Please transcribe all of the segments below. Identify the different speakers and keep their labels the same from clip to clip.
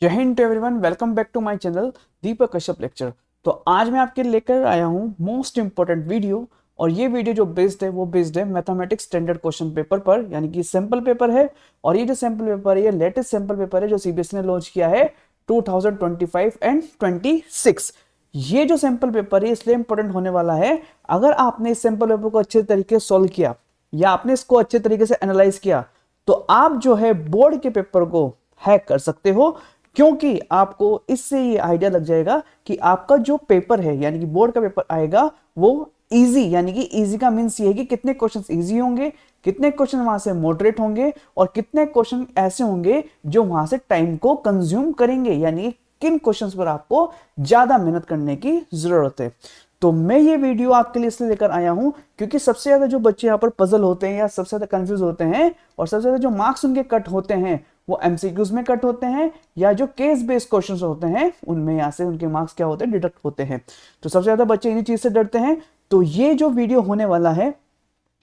Speaker 1: जय हिंद to everyone, welcome back to my channel Deepak Kashyap lecture. तो आज मैं आपके लेकर आया हूँ मोस्ट इंपॉर्टेंट वीडियो। और ये वीडियो जो बेस्ड है वो बेस्ड है मैथमेटिक्स स्टैंडर्ड क्वेश्चन पेपर पर, यानी कि सैंपल पेपर है। और ये जो सैंपल पेपर है ये लेटेस्ट सैंपल पेपर है जो सीबीएसई ने लॉन्च किया है 2025 एंड 26। ये जो सैंपल पेपर है इसलिए इंपॉर्टेंट होने वाला है, अगर आपने इस सैंपल पेपर को अच्छे तरीके से सॉल्व किया या आपने इसको अच्छे तरीके से एनालाइज किया तो आप जो है बोर्ड के पेपर को हैक कर सकते हो। क्योंकि आपको इससे ये आइडिया लग जाएगा कि आपका जो पेपर है यानी कि बोर्ड का पेपर आएगा वो इजी, यानी कि इजी का मीन्स ये है कि कितने क्वेश्चंस इजी होंगे, कितने क्वेश्चन वहां से मॉडरेट होंगे और कितने क्वेश्चन ऐसे होंगे जो वहां से टाइम को कंज्यूम करेंगे, यानी किन क्वेश्चंस पर आपको ज्यादा मेहनत करने की जरूरत है। तो मैं ये वीडियो आपके लिए इसलिए लेकर आया हूं क्योंकि सबसे ज्यादा जो बच्चे यहाँ पर पजल होते हैं या सबसे ज्यादा कंफ्यूज होते हैं और सबसे ज्यादा जो मार्क्स उनके कट होते हैं वो एमसीक्यूज में कट होते हैं या जो केस बेस्ड क्वेश्चंस होते हैं उनमें यहाँ से उनके मार्क्स क्या होते हैं, डिडक्ट होते हैं। तो सबसे ज्यादा बच्चे इन्हीं चीज से डरते हैं। तो ये जो वीडियो होने वाला है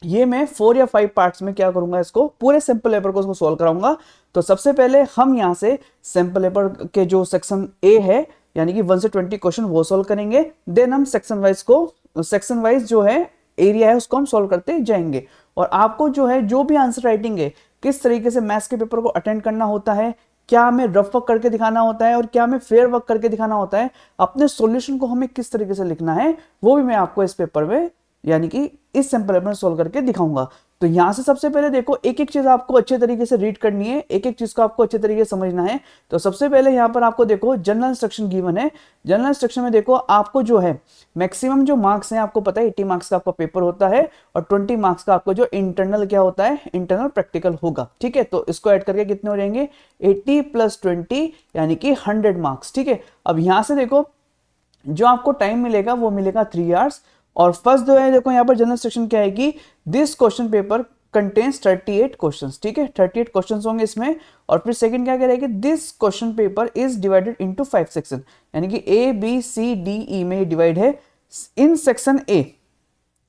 Speaker 1: ये मैं 4 या 5 पार्ट्स में क्या करूंगा, इसको पूरे सैंपल पेपर को उसको सोल्व कराऊंगा। तो सबसे पहले हम यहाँ से सैंपल पेपर के जो सेक्शन ए है यानी कि 1 से 20 क्वेश्चन वो सोल्व करेंगे। देन हम सेक्शन वाइज जो है एरिया है उसको हम सोल्व करते जाएंगे। और आपको जो है जो भी आंसर राइटिंग है किस तरीके से मैथ्स के पेपर को अटेंड करना होता है, क्या हमें रफ वर्क करके दिखाना होता है और क्या हमें फेयर वर्क करके दिखाना होता है, अपने सॉल्यूशन को हमें किस तरीके से लिखना है वो भी मैं आपको इस पेपर में यानी कि इस सैंपल पेपर में सोल्व करके दिखाऊंगा। तो यहां से सबसे पहले देखो एक एक चीज आपको अच्छे तरीके से रीड करनी है, एक एक चीज को आपको अच्छे तरीके से समझना है। तो सबसे पहले यहां पर आपको देखो जनरल इंस्ट्रक्शन गिवन है। जनरल इंस्ट्रक्शन में देखो आपको जो है मैक्सिमम जो मार्क्स हैं आपको पता है 80 मार्क्स का आपका पेपर होता है और 20 मार्क्स का आपको जो इंटरनल क्या होता है, इंटरनल प्रैक्टिकल होगा। ठीक है, तो इसको ऐड करके कितने हो जाएंगे 80 + 20 यानी कि 100 मार्क्स। ठीक है, अब यहां से देखो जो आपको टाइम मिलेगा वो मिलेगा 3 आवर्स। और फर्स्ट जो है देखो यहाँ पर जनरल सेक्शन क्या है कि this question paper contains 38 questions. ठीक है, 38 क्वेश्चंस होंगे इसमें। और फिर सेकंड क्या कह रहा है कि this question paper is divided into 5 section, यानी कि A B C D E में डिवाइड है। In section A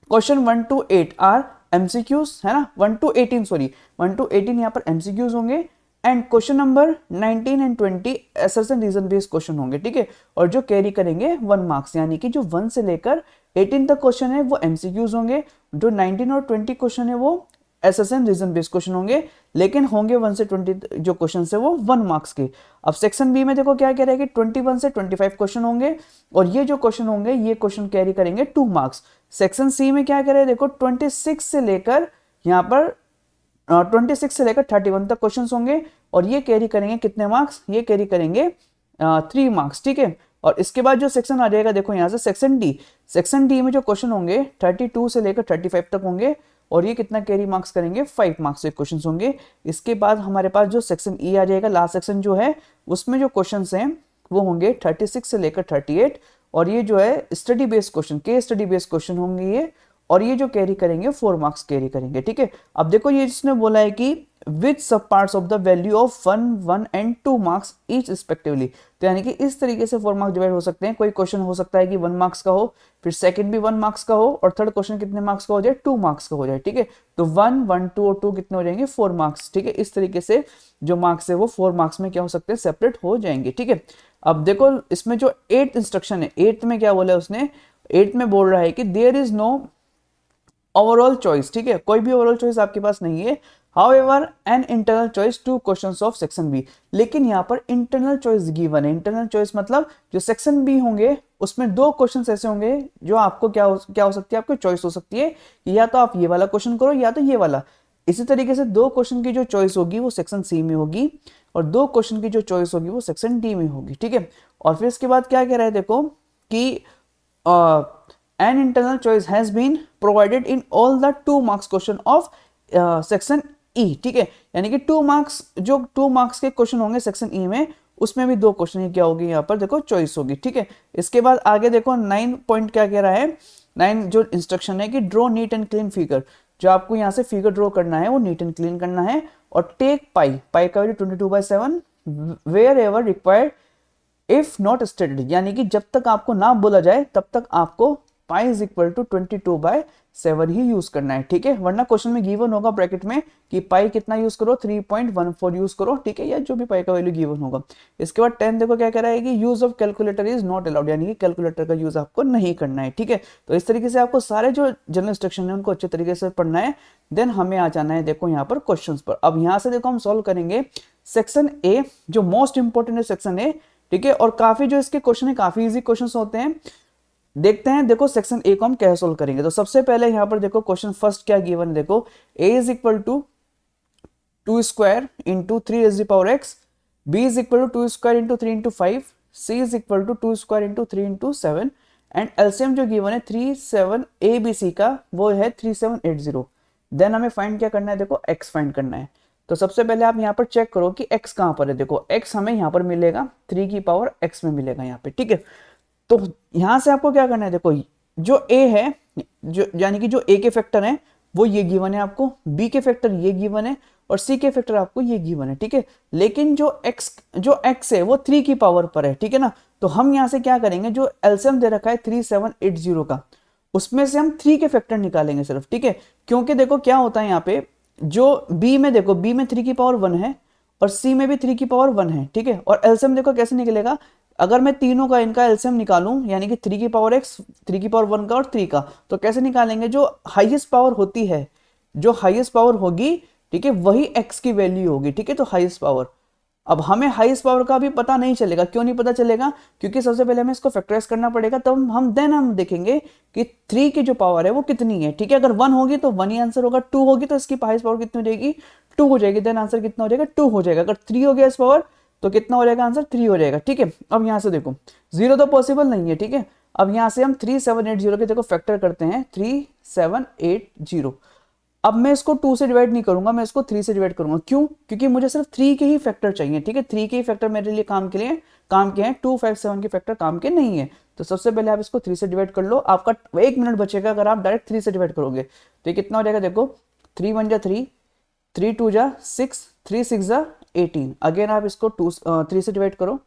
Speaker 1: question 1 to 8 are MCQs, है ना, 1 to 18 सॉरी 1 to 18 यहाँ पर एमसीक्यूज होंगे। And question number 19 and 20 assertion reason based question होंगे। ठीक है, और जो कैरी करेंगे 1 मार्क्स, यानी कि जो 1 से लेकर 18 तक क्वेश्चन है वो एमसीक्यूज होंगे, जो 19 और 20 क्वेश्चन है वो एसएसएन रीजन बेस्ड क्वेश्चन होंगे, लेकिन होंगे 1 से 20 जो क्वेश्चन है वो 1 मार्क्स के। अब सेक्शन बी में देखो क्या कह रहा है कि 21 से 25 क्वेश्चन होंगे और ये जो क्वेश्चन होंगे ये क्वेश्चन कैरी करेंगे 2 मार्क्स। सेक्शन सी में क्या कह रहे हैं देखो 26 से लेकर यहाँ पर 26 से लेकर 31 तक क्वेश्चन होंगे और ये कैरी करेंगे कितने मार्क्स, ये कैरी करेंगे 3 मार्क्स। ठीक है, और इसके बाद जो सेक्शन आ जाएगा देखो यहाँ से सेक्शन डी में जो क्वेश्चन होंगे 32 से लेकर 35 तक होंगे और ये कितना कैरी मार्क्स करेंगे 5 मार्क्स के क्वेश्चन होंगे। इसके बाद हमारे पास जो सेक्शन ई आ जाएगा, लास्ट सेक्शन जो है उसमें जो क्वेश्चन हैं वो होंगे 36 से लेकर 38 और ये जो है स्टडी बेस्ड क्वेश्चन, के स्टडी बेस्ड क्वेश्चन होंगे ये, और ये जो कैरी करेंगे 4 मार्क्स कैरी करेंगे। ठीक है, अब देखो ये जिसने बोला है कि विच सब parts of the value of 1, 1 and 2 marks each respectively. तो यानी कि इस तरीके से 4 मार्क्स डिवाइड हो सकते हैं। कोई क्वेश्चन हो सकता है कि 1 मार्क्स का हो, फिर सेकंड भी 1 मार्क्स का हो और थर्ड क्वेश्चन कितने मार्क्स का हो जाए 2 मार्क्स का हो जाए। ठीक है, तो 1, 1, 2 और 2 कितने हो जाएंगे 4 मार्क्स। ठीक है, इस तरीके से जो मार्क्स है वो 4 मार्क्स में क्या हो सकते हैं, सेपरेट हो जाएंगे। ठीक है, अब देखो इसमें जो 8th इंस्ट्रक्शन है, 8th में क्या बोला है उसने, 8th में बोल रहा है कि there is no overall choice. ठीक है, कोई भी ओवरऑल चॉइस आपके पास नहीं है। However an internal choice 2 questions of section B, लेकिन यहाँ पर इंटरनल चॉइस गिवन है। इंटरनल चॉइस मतलब जो सेक्शन बी होंगे उसमें 2 क्वेश्चंस ऐसे होंगे जो आपको क्या हो सकती है, आपको चॉइस हो सकती है कि या तो आप ये वाला क्वेश्चन करो या तो ये वाला। इसी तरीके से 2 क्वेश्चन की जो चॉइस होगी वो सेक्शन सी में होगी और 2 क्वेश्चन की जो चॉइस होगी वो सेक्शन डी में होगी। ठीक है, और फिर इसके बाद क्या कह रहा है देखो कि an internal choice has been provided in all the 2 marks question of section E। ठीक है, यानी कि 2 मार्क्स जो 2 मार्क्स के क्वेश्चन होंगे सेक्शन ई में उसमें भी 2 क्वेश्चन क्या होगी यहाँ पर देखो चॉइस होगी। ठीक है, इसके बाद आगे देखो 9 पॉइंट क्या कह रहा है, 9 जो इंस्ट्रक्शन है कि draw neat and clean figure, जो आपको यहाँ से फिगर ड्रॉ करना है वो नीट एंड क्लीन करना है। और टेक पाई का value 22/7 wherever required if not stated, यानी कि जब तक आपको ना बोला जाए तब तक आपको पाई इज इक्वल टू 22/7 ही यूज करना है, ठीक है। वरना क्वेश्चन में गिवन होगा ब्रैकेट में कि पाई कितना यूज करो, 3.14 यूज करो, ठीक है, या जो भी पाई का वैल्यू गिवन होगा। इसके बाद 10 देखो क्या कह रहा है कि use of calculator is not allowed, यानी कि कैलकुलेटर का यूज आपको नहीं करना है, ठीक है। तो इस तरीके से आपको सारे जो जनरल इंस्ट्रक्शन है उनको अच्छे तरीके से पढ़ना है। देन हमें आ जाना है देखो यहाँ पर क्वेश्चन पर। अब यहाँ से देखो हम सॉल्व करेंगे सेक्शन ए, जो मोस्ट इंपॉर्टेंट है सेक्शन ए, ठीक है। और काफी जो इसके क्वेश्चन है काफी इजी क्वेश्चन होते हैं। देखते हैं देखो सेक्शन ए को हम कैसे सोल्व करेंगे। तो सबसे पहले यहाँ पर देखो क्वेश्चन फर्स्ट क्या गिवन है, देखो a is equal to 2 square into 3 raise to power x, b is equal to 2 square into 3 into 5, c is equal to 2 square into 3 into 7, and LCM जो गिवन है 37 abc का वो है 3780। Then हमें find क्या करना है, देखो x फाइंड करना है। तो सबसे पहले आप यहाँ पर चेक करो कि x कहाँ पर है। देखो x हमें यहाँ पर मिलेगा 3 की पावर x में मिलेगा यहाँ पे, ठीक है। तो यहां से आपको क्या करना है, देखो जो a है, जो यानी कि जो a के फैक्टर है वो ये गिवन है आपको, b के फैक्टर ये गिवन है और c के फैक्टर आपको ये गिवन है, ठीक है। लेकिन जो x है वो 3 की पावर पर है, ठीक है ना। तो हम यहां से क्या करेंगे, जो एलसीएम दे रखा है 3780 का, उसमें से हम 3 के फैक्टर निकालेंगे सिर्फ, ठीक है। क्योंकि देखो क्या होता है यहाँ पे, जो b में देखो b में 3 की पावर 1 है और c में भी 3 की पावर 1 है, ठीक है। और एलसीएम देखो कैसे निकलेगा, अगर मैं तीनों का इनका एलसीएम निकालूं, यानी कि 3 की पावर x, 3 की पावर 1 का और 3 का, तो कैसे निकालेंगे, जो हाईएस्ट पावर होती है, जो हाईएस्ट पावर होगी, ठीक है, वही x की वैल्यू होगी, ठीक है। तो हाईएस्ट पावर, अब हमें हाईएस्ट पावर का भी पता नहीं चलेगा। क्यों नहीं पता चलेगा, क्योंकि सबसे पहले हमें इसको फैक्टराइज करना पड़ेगा, तब हम देखेंगे कि 3 की जो पावर है वो कितनी है, ठीक है। अगर 1 होगी तो 1 ही आंसर होगा, 2 होगी तो इसकी हाईएस्ट पावर कितनी हो जाएगी, 2 हो जाएगी। देन आंसर कितना हो जाएगा, 2 हो जाएगा। अगर 3 हो गया इस पावर तो कितना हो जाएगा, आंसर 3 हो जाएगा, ठीक है। अब यहां से देखो 0 तो पॉसिबल नहीं है, ठीक है। अब यहां से हम 3780 के देखो फैक्टर करते हैं, 3780। अब मैं इसको 2 से डिवाइड नहीं करूंगा, मैं इसको 3 से डिवाइड करूंगा। क्यों, क्योंकि मुझे सिर्फ 3 के ही फैक्टर चाहिए, ठीक है। 3 के ही फैक्टर मेरे लिए काम के हैं, 257 के फैक्टर काम के नहीं है। तो सबसे पहले आप इसको 3 से डिवाइड कर लो, आपका 1 मिनट बचेगा अगर आप डायरेक्ट 3 से डिवाइड करोगे। तो ये कितना हो जाएगा, देखो 3 1 जा 3, 3 2 जा 6, 3 6 जा 18। अगेन आप इसको 3 से डिवाइड करो,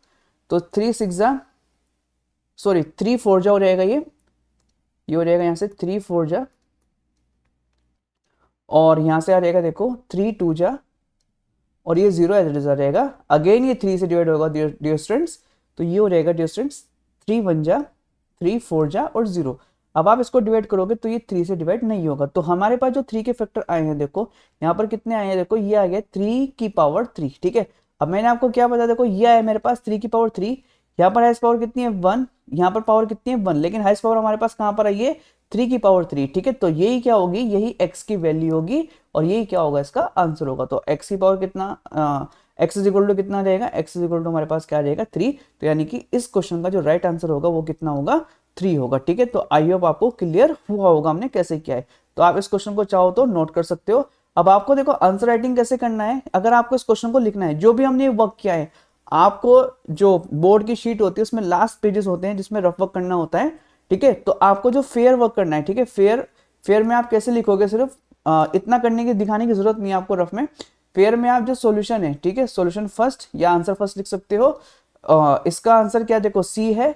Speaker 1: तो 3 6 जा, सॉरी 3 4 जा हो जाएगा, ये हो जाएगा यहाँ से 3 4 जा, और यहां से आ जाएगा देखो 3 2 जा, और ये 0 एज इट इज आ जाएगा। अगेन ये 3 से डिवाइड होगा डियर स्टूडेंट्स, तो ये हो जाएगा डियर स्टूडेंट्स 3 1 जा, 3 4 जा और 0। अब आप इसको डिवाइड करोगे तो ये 3 से डिवाइड नहीं होगा। तो हमारे पास जो 3 के फैक्टर आए हैं, देखो यहाँ पर कितने आए हैं, देखो ये आ गया 3 की पावर 3, ठीक है। अब मैंने आपको क्या बताया, देखो ये आया मेरे पास 3 की पावर 3, यहाँ पर हाईएस्ट पावर कितनी है 1, यहाँ पर पावर कितनी है 1, लेकिन हाईएस्ट पावर हमारे पास कहाँ पर आई है 3 की पावर 3, ठीक है। तो यही क्या होगी, यही x की वैल्यू होगी और यही क्या होगा, इसका आंसर होगा। तो x की पावर कितना, x इज इक्वल टू कितना रहेगा, x इज इक्वल टू हमारे पास क्या रहेगा 3। तो यानी कि इस क्वेश्चन का जो राइट आंसर होगा वो कितना होगा, 3 होगा, ठीक है। तो आई होप आपको क्लियर हुआ होगा हमने कैसे किया है। तो आप इस क्वेश्चन को चाहो तो नोट कर सकते हो। अब आपको देखो आंसर राइटिंग कैसे करना है, अगर आपको इस क्वेश्चन को लिखना है, जो भी हमने वर्क किया है, आपको जो बोर्ड की शीट होती है उसमें लास्ट पेजेस होते हैं जिसमें रफ वर्क करना होता है, ठीक है। तो आपको जो फेयर वर्क करना है, ठीक है, फेयर में आप कैसे लिखोगे, सिर्फ इतना करने की दिखाने की जरूरत नहीं है आपको रफ में। फेयर में आप जो सॉल्यूशन है, ठीक है, सॉल्यूशन फर्स्ट या आंसर फर्स्ट लिख सकते हो। इसका आंसर क्या, देखो सी है,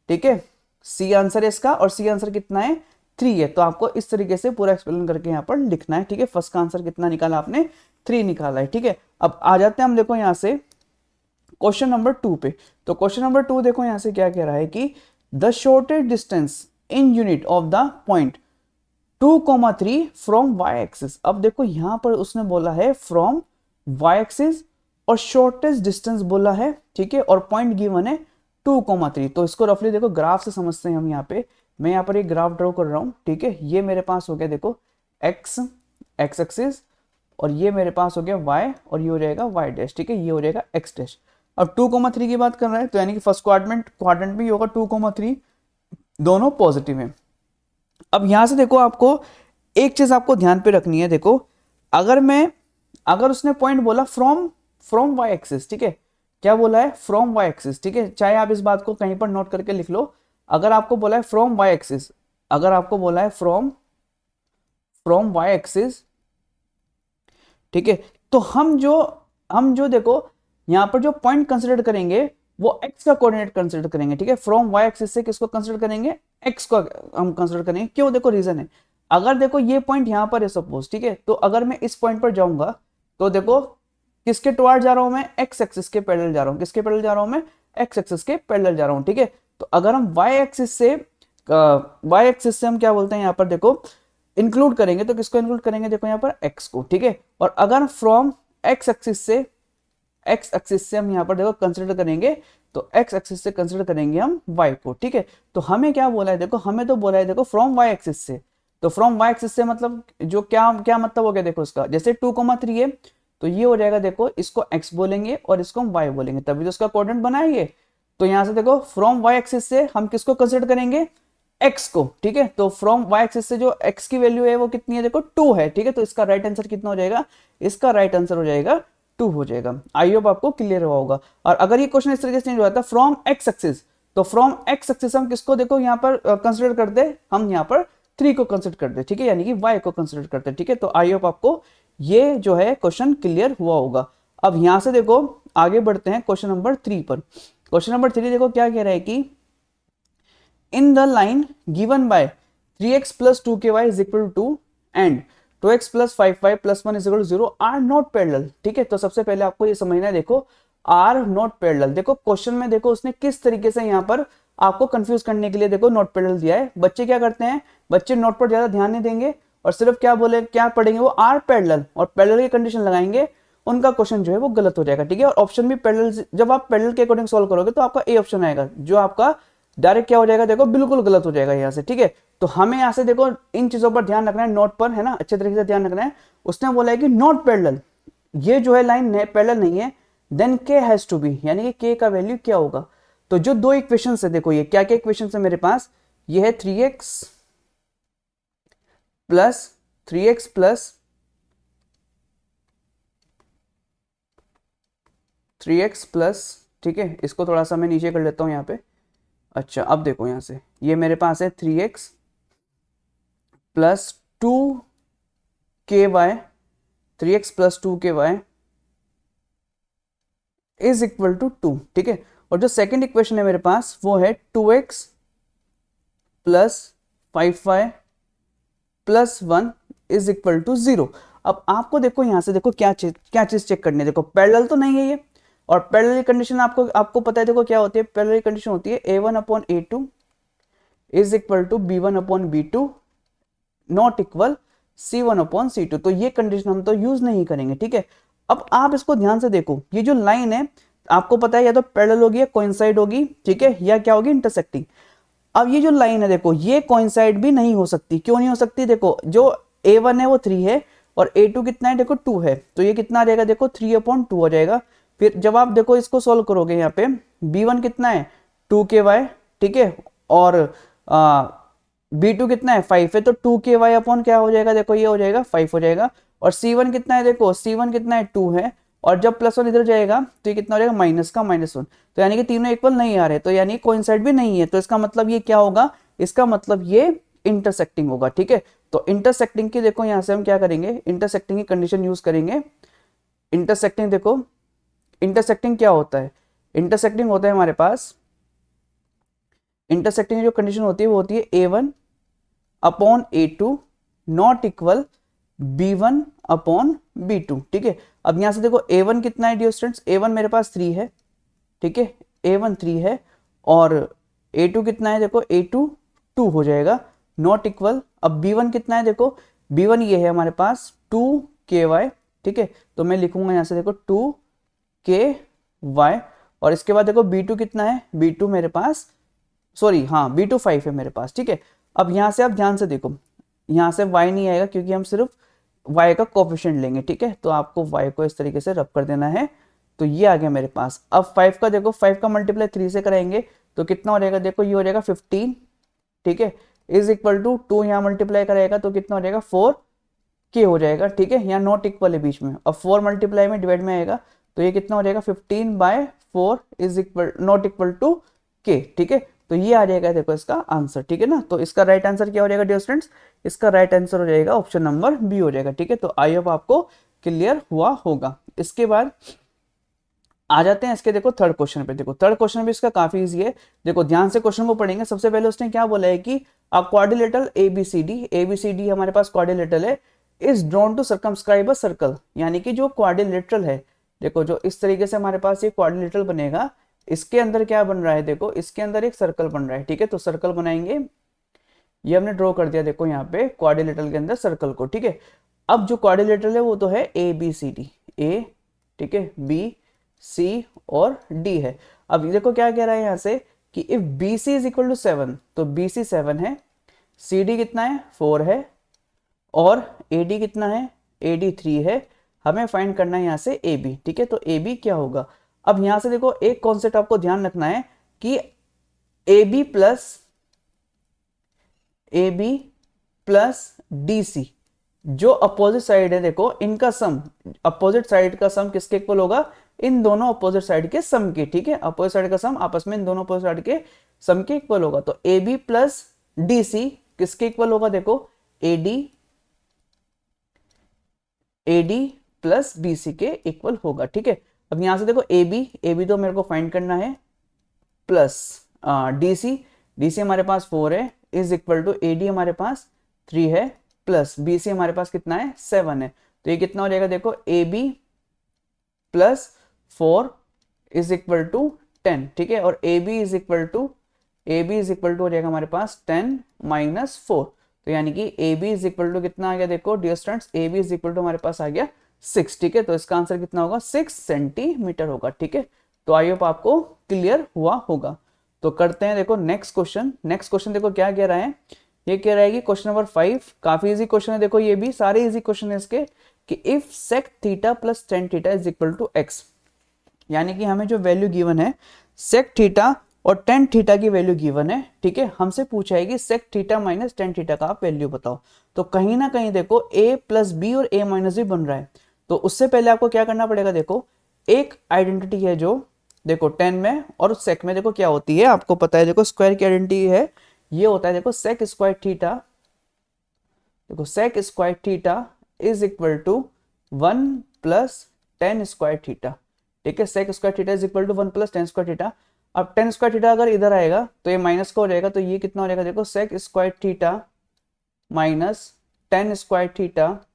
Speaker 1: ठीक है, सी आंसर है इसका, और सी आंसर कितना है 3 है। तो आपको इस तरीके से पूरा एक्सप्लेन करके यहाँ पर लिखना है, ठीक है। फर्स्ट का आंसर कितना निकाला आपने, 3 निकाला है, ठीक है। अब आ जाते हैं हम देखो यहाँ से क्वेश्चन नंबर 2 पे। तो क्वेश्चन नंबर 2 देखो यहाँ से क्या कह रहा है कि the shortest distance in unit of the point 2,3 from Y axis. अब देखो यहां पर उसने बोला है फ्रॉम वाई एक्सिस और शॉर्टेस्ट डिस्टेंस बोला है, ठीक है, और पॉइंट गिवन है 2,3। तो इसको रफली देखो ग्राफ से समझते हैं हम। यहाँ पे मैं यहाँ पर एक ग्राफ ड्रॉ कर रहा हूं, ठीक है। ये मेरे पास हो गया देखो एक्स एक्सिस, और ये मेरे पास हो गया y, और ये हो जाएगा y डैश, ठीक है, ये हो जाएगा x डैश। अब 2,3 की बात कर रहा है, तो यानी कि फर्स्ट क्वाड्रेंट में ये होगा 2,3, दोनों पॉजिटिव हैं। अब यहां से देखो आपको एक चीज आपको ध्यान पे रखनी है, देखो अगर उसने पॉइंट बोला फ्रॉम y एक्सिस, ठीक है, क्या बोला है फ्रॉम y एक्सिस, ठीक है। चाहे आप इस बात को कहीं पर नोट करके लिख लो, अगर आपको बोला है फ्रॉम y एक्सिस, अगर आपको बोला है फ्रॉम y एक्सिस, ठीक है, तो हम जो देखो यहां पर जो पॉइंट कंसिडर करेंगे वो x का कोऑर्डिनेट कंसिडर करेंगे, ठीक है। फ्रॉम y एक्सिस से किसको कंसिडर करेंगे, एक्स को हम कंसिडर करेंगे। क्यों? देखो रीजन है, अगर देखो ये पॉइंट यहाँ पर है सपोज, ठीक है, तो अगर मैं इस पॉइंट पर जाऊंगा तो देखो किसके टुवर्ड जा रहा हूं मैं, एक्स एक्सिस के पैरेलल जा रहा हूं। किसके पैरेलल जा रहा हूं मैं? एक्स एक्सिस के पैरेलल जा रहा हूं, ठीक है। तो अगर हम वाई एक्सिस से हम क्या बोलते हैं यहाँ पर देखो इंक्लूड करेंगे, तो किसको इंक्लूड करेंगे? देखो यहाँ पर एक्स को, ठीक है। और अगर फ्रॉम एक्स एक्सिस से हम यहाँ पर देखो कंसिडर करेंगे, तो एक्स एक्सिस से कंसिडर करेंगे हम वाई को, ठीक है। तो हमें क्या बोला है देखो, हमें तो बोला है देखो फ्रॉम वाई एक्सिस से। तो फ्रॉम वाई एक्सिस से मतलब जो क्या क्या मतलब हो गया देखो उसका, जैसे 2,3 है तो ये हो जाएगा देखो, इसको x बोलेंगे और इसको हम y बोलेंगे, तभी तो इसका कोऑर्डिनेट बनाएंगे। तो यहां से देखो फ्रॉम y एक्सिस से हम किसको कंसीडर करेंगे? x को, ठीक है। तो फ्रॉम y एक्सिस से जो x की वैल्यू है वो कितनी है देखो 2 है, ठीक है। तो इसका राइट आंसर कितना हो जाएगा? इसका राइट आंसर हो जाएगा 2 हो जाएगा। आई होप आपको क्लियर हुआ होगा। और अगर ये क्वेश्चन इस तरीके से चेंज हो जाता है फ्रॉम x एक्सिस, तो फ्रॉम x एक्सिस हम किसको देखो यहाँ पर कंसिडर करते, हम यहाँ पर 3 को कंसिडर करते, ठीक है, यानी कि y को कंसिडर करते, ठीक है। तो आई होप आपको ये जो है क्वेश्चन क्लियर हुआ होगा। अब यहां से देखो आगे बढ़ते हैं क्वेश्चन नंबर 3 पर। क्वेश्चन नंबर 3 देखो क्या कह रहा है कि in the line given by 3x plus 2ky is equal to and 2x plus 5y plus 1 is equal to 0 are not parallel, ठीक है। तो सबसे पहले आपको ये समझना है देखो आर नॉट पैरेलल। देखो क्वेश्चन में देखो उसने किस तरीके से यहाँ पर आपको कंफ्यूज करने के लिए देखो नॉट पैरेलल दिया है। बच्चे क्या करते हैं, बच्चे नोट पर ज्यादा ध्यान नहीं देंगे और सिर्फ क्या बोले क्या पढ़ेंगे, वो आर पैरेलल और पैरेलल की कंडीशन लगाएंगे, उनका क्वेश्चन जो है वो गलत हो जाएगा, ठीक है। और ऑप्शन भी पैरेलल, जब आप पैरेलल के अकॉर्डिंग सॉल्व करोगे तो आपका ए ऑप्शन आएगा, जो आपका डायरेक्ट क्या हो जाएगा देखो बिल्कुल गलत हो जाएगा यहाँ से, ठीक है। तो हमें यहाँ से देखो इन चीजों पर ध्यान रखना है, नोट पर है ना, अच्छे तरीके से ध्यान रखना है। उसने बोला है कि नॉट पैरेलल, ये जो है लाइन पैरेलल नहीं है, देन के हैज टू बी, यानी कि के का वैल्यू क्या होगा। तो जो दो इक्वेशन है देखो, ये क्या क्या इक्वेशन है मेरे पास, ये है 3x plus 3x plus 3x plus, ठीक है। इसको थोड़ा सा मैं नीचे कर लेता हूं यहाँ पे। अच्छा अब देखो यहाँ से ये मेरे पास है 3x plus 2ky, 3x plus 2ky is equal to 2, ठीक है। और जो सेकंड इक्वेशन है मेरे पास वो है 2x plus 5y plus 1 is equal to 0। अब आपको देखो यहां से देखो क्या चीज चेक करनी है, देखो पैरेलल तो नहीं है ये, और पैरेलल कंडीशन आपको पता है देखो क्या होती है, पैरेलल कंडीशन होती है a1 upon a2 is equal to b1 upon b2 not equal c1 upon c2। तो ये कंडीशन हम तो यूज नहीं करेंगे, ठीक है। अब आप इसको ध्यान से देखो, ये जो लाइन है आपको पता है या तो पैरेलल होगी या कोइंसाइड होगी, ठीक है, या क्या होगी इंटरसेक्टिंग। अब ये जो लाइन है देखो ये कोइंसाइड भी नहीं हो सकती। क्यों नहीं हो सकती? देखो जो a1 है वो 3 है और a2 कितना है देखो 2 है, तो ये कितना आ जाएगा देखो 3/2 हो जाएगा। फिर जब आप देखो इसको सोल्व करोगे यहाँ पे b1 कितना है 2ky, ठीक है, और b2 कितना है 5 है, तो 2ky अपॉन क्या हो जाएगा देखो ये हो जाएगा 5 हो जाएगा। और c1 कितना है देखो, c1 कितना है 2 है, और जब +1 इधर जाएगा तो ये कितना हो जाएगा माइनस का -1, तो यानी कि तीनों इक्वल नहीं आ रहे, तो यानी कोइंसाइड भी नहीं है। तो इसका मतलब ये क्या होगा, इसका मतलब ये इंटरसेक्टिंग होगा, ठीक है। तो इंटरसेक्टिंग की देखो यहाँ से हम क्या करेंगे, इंटरसेक्टिंग की कंडीशन यूज करेंगे। इंटरसेक्टिंग देखो, इंटरसेक्टिंग क्या होता है, इंटरसेक्टिंग होता है हमारे पास, इंटरसेक्टिंग जो कंडीशन होती है वो होती है a1 upon a2 not equal b1 upon b2, ठीक है। अब यहां से देखो a1 कितना है डियर स्टूडेंट्स, a1 मेरे पास 3 है, ठीक है, a1 3 है, और a2 कितना है देखो a2 2 हो जाएगा नॉट इक्वल, अब b1 कितना है देखो, b1 ये है हमारे पास 2ky, ठीक है। तो मैं लिखूंगा यहां से देखो 2ky, और इसके बाद देखो b2 कितना है, b2 मेरे पास सॉरी हाँ b2 5 है मेरे पास, ठीक है। अब यहां से आप ध्यान से देखो, यहां से y नहीं आएगा क्योंकि हम सिर्फ y का कोफिशिएंट लेंगे, ठीक है। तो आपको y को इस तरीके से रब कर देना है, तो ये आ गया मेरे पास। अब 5 का देखो, 5 का मल्टीप्लाई 3 से कराएंगे तो कितना हो जाएगा देखो, ये हो जाएगा 15, ठीक है, इज इक्वल टू 2 यहाँ मल्टीप्लाई कराएगा तो कितना हो जाएगा 4k हो जाएगा, ठीक है। यहाँ नॉट इक्वल है बीच में, अब 4 मल्टीप्लाई में डिवाइड में आएगा तो ये कितना हो जाएगा 15/4 is equal not equal to k, ठीक है। तो ये आ जाएगा देखो इसका आंसर, ठीक है ना। तो इसका राइट आंसर क्या हो जाएगा डियर स्टूडेंट्स, इसका राइट आंसर हो जाएगा ऑप्शन नंबर बी हो जाएगा, ठीक है। तो आई होप आपको क्लियर हुआ होगा। इसके बाद आ जाते हैं इसके देखो थर्ड क्वेश्चन पे। देखो थर्ड क्वेश्चन भी इसका काफी इजी है। देखो ध्यान से क्वेश्चन को पढ़ेंगे। सबसे पहले उसने क्या बोला है कि अ क्वाड्रिलेटरल एबीसीडी हमारे पास क्वाड्रिलेटरल है, is drawn to circumscribe a circle, यानी कि जो क्वाड्रिलेटरल है, देखो जो इस तरीके से हमारे पास ये क्वाड्रिलेटरल बनेगा, इसके अंदर क्या बन रहा है, देखो इसके अंदर एक सर्कल बन रहा है, ठीक है। तो सर्कल बनाएंगे, ये हमने ड्रॉ कर दिया देखो यहाँ पे क्वाड्रिलेटरल के अंदर सर्कल को, ठीक है। अब जो क्वाड्रिलेटरल है वो तो है ए बी सी डी, ए ठीक है, बी सी और डी है। अब देखो क्या कह रहा है यहाँ से कि if B C is equal to 7, तो बी सी 7 है, सी डी कितना है 4 है, और ए डी कितना है, ए डी 3 है। हमें फाइंड करना है यहाँ से ए बी, ठीक है। तो ए बी क्या होगा, अब यहाँ से देखो एक कॉन्सेप्ट आपको ध्यान रखना है कि A B plus D C, जो अपोजिट साइड है देखो इनका सम, अपोजिट साइड का सम किसके इक्वल होगा, इन दोनों अपोजिट साइड के सम के, ठीक है। अपोजिट साइड का सम आपस में इन दोनों अपोजिट साइड के सम के इक्वल होगा। तो A B plus D C किसके इक्वल होगा, देखो A D plus B C के इक्वल होगा, ठीक है। अब यहां से देखो ए बी तो मेरे को फाइंड करना है, प्लस डी सी हमारे पास 4 है, is equal to A D हमारे पास 3 है, प्लस बी सी हमारे पास कितना है 7 है। तो ये कितना हो जाएगा, देखो A B plus 4 is equal to 10, ठीक है। और A B is equal to हो जाएगा हमारे पास 10 माइनस 4, तो यानी कि A B is equal to कितना आ गया, देखो dear students A B is equal to हमारे पास आ गया 6, ठीक है। तो इसका आंसर कितना होगा, 6 सेंटीमीटर होगा, ठीक है। तो आई होप आपको क्लियर हुआ होगा। तो करते हैं देखो नेक्स्ट क्वेश्चन। नेक्स्ट क्वेश्चन देखो क्या कह रहा है, ये कह रहा है कि क्वेश्चन नंबर 5 काफी इजी क्वेश्चन है। देखो ये भी सारे इजी क्वेश्चन है इसके, कि if sec theta plus tan theta is equal to x, यानी कि हमें जो वैल्यू गिवन है सेक थीटा और टेन थीटा की वैल्यू गिवन है, ठीक है। हमसे पूछा है कि sec theta minus tan theta का आप वैल्यू बताओ। तो कहीं ना कहीं देखो a प्लस बी और a माइनस बी बन रहा है। तो उससे पहले आपको क्या करना पड़ेगा, देखो एक आइडेंटिटी है जो देखो टेन में और सेक में देखो क्या होती है, आपको पता है, देखो स्क्वायर की आइडेंटिटी है, ये होता है देखो सेक स्क्वायर थीटा, देखो sec square theta is equal to 1 plus tan square theta, ठीक है। Sec square theta is equal to 1 plus tan square theta. अब टेन स्क्वायर थीटा अगर इधर आएगा तो ये माइनस का हो जाएगा, तो ये कितना हो जाएगा, देखो sec square theta minus tan square theta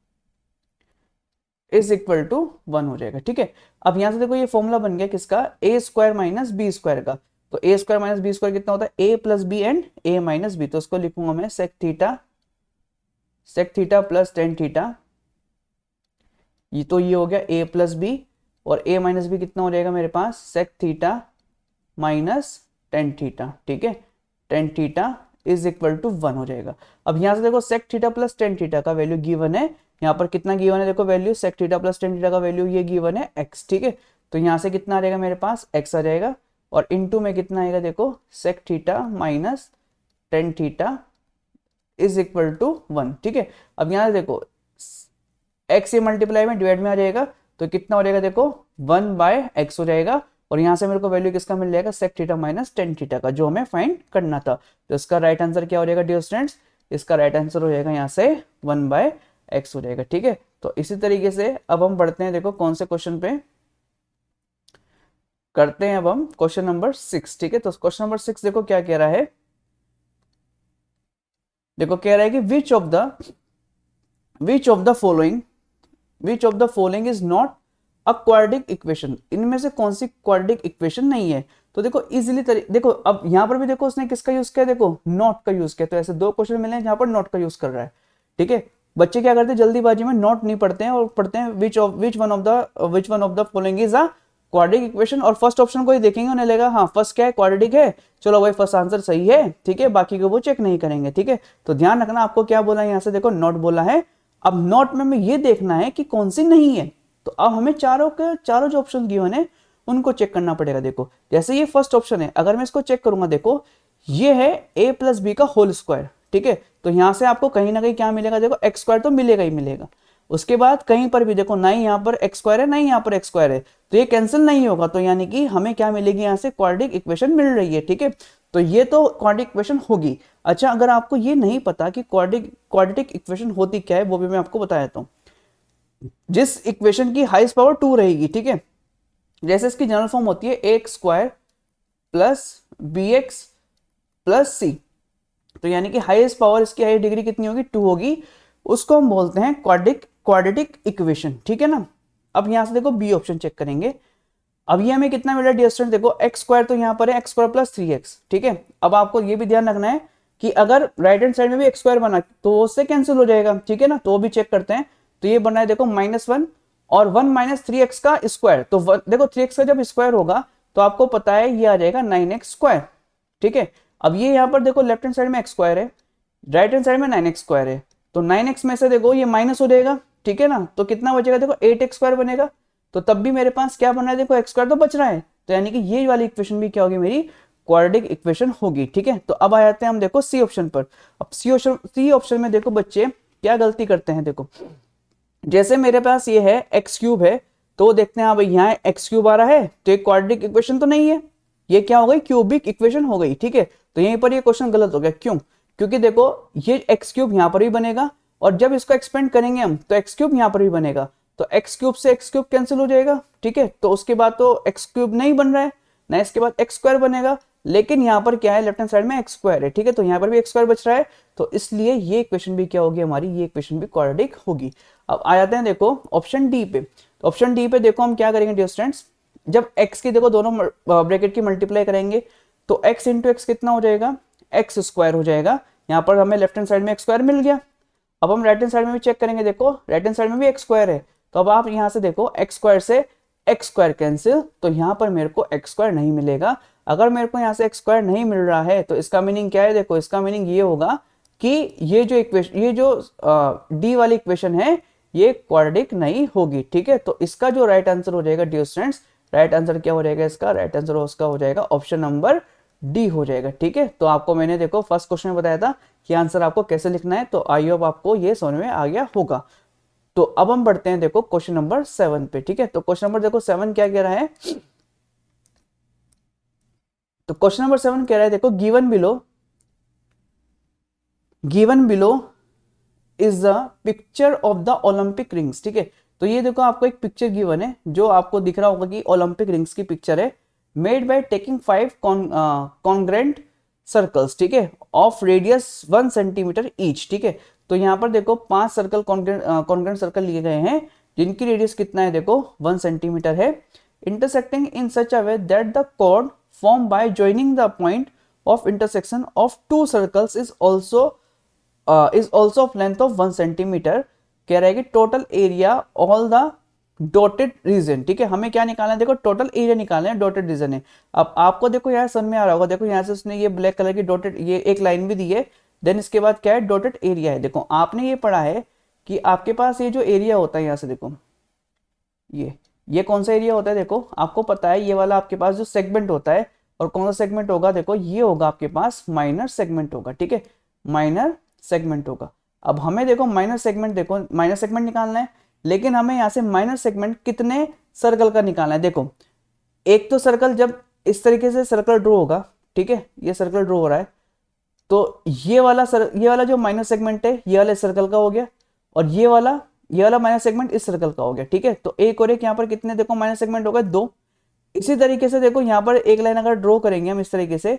Speaker 1: is equal to 1 हो जाएगा, ठीक है। अब यहां से देखो ये फॉर्मूला बन गया किसका, A square minus B square का। तो A square minus B square कितना होता है, A plus B and A minus B. तो उसको लिखूंगा मैं sec theta plus tan theta, ये तो ये हो गया ए प्लस बी, और ए माइनस बी कितना हो जाएगा मेरे पास, sec theta minus tan theta, ठीक है। Tan theta is equal to 1 हो जाएगा। अब यहां से देखो sec theta plus tan theta का वैल्यू गिवन है, यहाँ पर कितना गिवन है, देखो value sec theta plus tan theta का वैल्यू ये गिवन है x, ठीक है। तो यहाँ से कितना आ जाएगा मेरे पास x आ जाएगा, और इनटू में कितना आएगा, देखो sec theta minus tan theta is equal to 1, ठीक है। अब यहाँ से देखो x ये मल्टीप्लाई में डिवाइड में आ जाएगा, तो कितना हो जाएगा, देखो 1/x हो जाएगा, और यहाँ से मेरे को वैल्यू किसका मिल जाएगा, sec theta minus tan theta का, जो हमें फाइंड करना था। तो इसका राइट आंसर क्या हो जाएगा डियर स्टूडेंट्स, इसका राइट आंसर हो जाएगा यहाँ से 1/x हो जाएगा, ठीक है। तो इसी तरीके से अब हम बढ़ते हैं, देखो कौन से क्वेश्चन पे करते हैं, अब हम क्वेश्चन नंबर 6, ठीक है। तो क्वेश्चन नंबर 6 देखो क्या कह रहा है, देखो कह रहा है कि which of the following is not a quadratic equation, इनमें से कौन सी क्वाड्रेटिक इक्वेशन नहीं है। तो देखो इजीली देखो अब यहां पर भी देखो उसने किसका यूज किया, देखो नॉट का यूज किया। तो ऐसे दो क्वेश्चन मिले हैं जहां पर नॉट का यूज कर रहा है, ठीक है। बच्चे क्या करते हैं, जल्दीबाजी में नॉट नहीं पढ़ते हैं और पढ़ते हैं which one of the following is a quadratic equation, और फर्स्ट ऑप्शन को ही देखेंगे, उन्हें लगेगा हाँ फर्स्ट क्या है, क्वाड्रेटिक है, चलो भाई फर्स्ट आंसर सही है, ठीक है, बाकी को वो चेक नहीं करेंगे, ठीक है। तो ध्यान रखना आपको क्या बोला है, यहाँ से देखो नॉट बोला है। अब नॉट में हमें ये देखना है कि कौन सी नहीं है, तो अब हमें चारों जो ऑप्शन गिवन है उनको चेक करना पड़ेगा। देखो जैसे ये फर्स्ट ऑप्शन है, अगर मैं इसको चेक करूंगा, देखो ये है a प्लस बी का होल स्क्वायर, ठीक है। तो यहां से आपको कहीं ना कहीं क्या मिलेगा, देखो एक्स स्क्वायर तो मिलेगा ही मिलेगा। उसके बाद कहीं पर भी देखो ना ही यहाँ पर एक्स स्क्वायर है ना ही यहाँ पर एक्स स्क्वायर है, तो ये कैंसिल नहीं होगा, तो यानी कि हमें क्या मिलेगी, यहाँ से क्वाड्रेटिक इक्वेशन मिल रही है, ठीक है। तो ये तो क्वाड्रेटिक इक्वेशन होगी। अच्छा अगर आपको ये नहीं पता कि क्वाड्रेटिक इक्वेशन होती क्या है, वो भी मैं आपको बता देता हूँ। जिस इक्वेशन की हाईएस्ट पावर 2 रहेगी, ठीक है, जैसे इसकी जनरल फॉर्म होती है A X square plus B x plus C, तो यानी कि हाईएस्ट पावर इसकी हाईएस्ट डिग्री कितनी होगी, 2 होगी, उसको हम बोलते हैं क्वाड्रेटिक इक्वेशन, ठीक है ना। अब यहां से देखो बी ऑप्शन चेक करेंगे। अब ये हमें कितना मिला डियर स्टूडेंट, देखो एक्स स्क्वायर तो यहाँ पर है एक्स स्क्वायर प्लस 3x, ठीक है। अब आपको ये भी ध्यान रखना है कि अगर राइट हैंड साइड में भी एक्स स्क्वायर बना तो उससे कैंसिल हो जाएगा, ठीक है ना, तो वो भी चेक करते हैं। तो ये बना है देखो -1 और 1 माइनस 3x का स्क्वायर, तो देखो 3x का जब स्क्वायर होगा तो आपको पता है ये आ जाएगा 9x स्क्वायर, ठीक है। अब ये यहाँ पर देखो लेफ्ट हैंड साइड में एक्स स्क्वायर है, राइट हैंड साइड में 9x स्क्वायर है, तो 9x में से देखो ये माइनस हो जाएगा, ठीक है ना, तो कितना बचेगा, देखो 8x स्क्वायर बनेगा। तो तब भी मेरे पास क्या बना है, देखो एक्स स्क्वायर तो बच रहा है, तो यानी कि ये वाली इक्वेशन भी क्या होगी, मेरी क्वाड्रेटिक इक्वेशन होगी, ठीक है। तो अब आ जाते हैं हम देखो सी ऑप्शन पर। अब सी ऑप्शन में देखो बच्चे क्या गलती करते हैं, देखो जैसे मेरे पास ये है एक्स क्यूब है, तो देखते हैं हाँ भाई यहाँ एक्स क्यूब आ रहा है, तो एक क्वाड्रेटिक इक्वेशन तो नहीं है, ये क्या हो गई, क्यूबिक इक्वेशन हो गई, ठीक है। तो यहीं पर ये क्वेश्चन गलत हो गया, क्यों, क्योंकि देखो ये एक्स क्यूब यहाँ पर भी बनेगा और जब इसको एक्सपेंड करेंगे हम तो एक्स क्यूब यहाँ पर भी बनेगा, तो एक्स क्यूब से एक्स क्यूब कैंसिल हो जाएगा, ठीक है। तो उसके बाद तो एक्स क्यूब नहीं बन रहा है ना, इसके बाद एक्स स्क्वायर बनेगा, लेकिन यहाँ पर क्या है, लेफ्ट हैंड साइड में एक्स स्क्वायर है, ठीक है, तो यहाँ पर भी एक्स स्क्वायर बच रहा है, तो इसलिए ये इक्वेशन भी क्या होगी हमारी, ये इक्वेशन भी क्वाड्रेटिक होगी। अब आ जाते हैं देखो ऑप्शन डी पे। तो ऑप्शन डी पे देखो हम क्या करेंगे डियर स्टूडेंट्स, जब x की देखो दोनों ब्रैकेट की मल्टीप्लाई करेंगे तो x इंटू एक्स कितना हो जाएगा, एक्स स्क्वायर हो जाएगा। यहाँ पर हमें लेफ्ट हैंड साइड में एक्स स्क्वायर मिल गया। अब हम राइट हैंड साइड में भी चेक करेंगे, देखो राइट हैंड साइड में भी एक्स स्क्वायर है, तो अब आप यहाँ से देखो एक्स स्क्वायर से एक्स स्क्वायर कैंसिल, तो यहाँ पर मेरे को एक्स स्क्वायर नहीं मिलेगा। अगर मेरे को यहाँ से एक्स स्क्वायर नहीं मिल रहा है तो इसका मीनिंग क्या है, देखो इसका मीनिंग ये होगा कि ये जो इक्वेशन, ये जो डी वाली इक्वेशन है ये क्वाड्रेटिक नहीं होगी, ठीक है। तो इसका जो राइट आंसर हो जाएगा डियर स्टूडेंट्स, राइट आंसर क्या हो जाएगा, इसका राइट आंसर उसका हो जाएगा ऑप्शन नंबर डी हो जाएगा, ठीक है। तो आपको मैंने देखो फर्स्ट क्वेश्चन में बताया था कि आंसर आपको कैसे लिखना है, तो आई होप आपको ये समझ में आ गया होगा। तो अब हम बढ़ते हैं देखो क्वेश्चन नंबर 7 पे, ठीक है। तो क्वेश्चन नंबर देखो 7 क्या कह रहा है, तो क्वेश्चन नंबर 7 कह रहा है देखो given below is the picture of the Olympic rings, ठीक है। तो ये देखो आपको एक पिक्चर गिवन है जो आपको दिख रहा होगा कि ओलंपिक रिंग्स की पिक्चर है, made by taking 5 congruent circles, ठीक है, ऑफ रेडियस 1 सेंटीमीटर ईच, ठीक है। तो यहाँ पर देखो 5 सर्कल कॉन्ग्रेंट सर्कल लिए गए हैं जिनकी रेडियस कितना है, देखो 1 सेंटीमीटर है, intersecting in such a way that the chord form by joining the point of intersection of 2 circles is also of length of 1 centimetre. कह रहा है कि total area all the dotted region, ठीक है। हमें क्या निकालना है, देखो टोटल एरिया निकालना है, डॉटेड रीजन है। अब आपको देखो यहाँ समझ में आ रहा होगा, देखो यहाँ से उसने ये ब्लैक कलर की डॉटेड ये एक लाइन भी दी है, देन इसके बाद क्या है, डॉटेड एरिया है। देखो आपने ये पढ़ा है कि आपके पास ये जो एरिया होता है, यहाँ से देखो ये कौन सा एरिया होता है, देखो आपको पता है ये वाला आपके पास जो सेगमेंट होता है, और कौन सा सेगमेंट होगा, देखो ये होगा आपके पास माइनर सेगमेंट होगा, ठीक है, माइनर सेगमेंट होगा। अब हमें देखो माइनर सेगमेंट, देखो माइनर सेगमेंट निकालना है, लेकिन हमें यहाँ से माइनर सेगमेंट कितने सर्कल का निकालना है। देखो एक तो सर्कल जब इस तरीके से सर्कल ड्रॉ होगा, ठीक है, ये सर्कल ड्रॉ हो रहा है, तो ये वाला जो माइनर सेगमेंट है ये वाला सर्कल का हो गया, और ये वाला माइनर सेगमेंट इस सर्कल का हो गया, ठीक है। तो एक और एक यहाँ पर कितने देखो माइनर सेगमेंट हो गए 2। इसी तरीके से देखो यहाँ पर एक लाइन अगर ड्रॉ करेंगे हम इस तरीके से,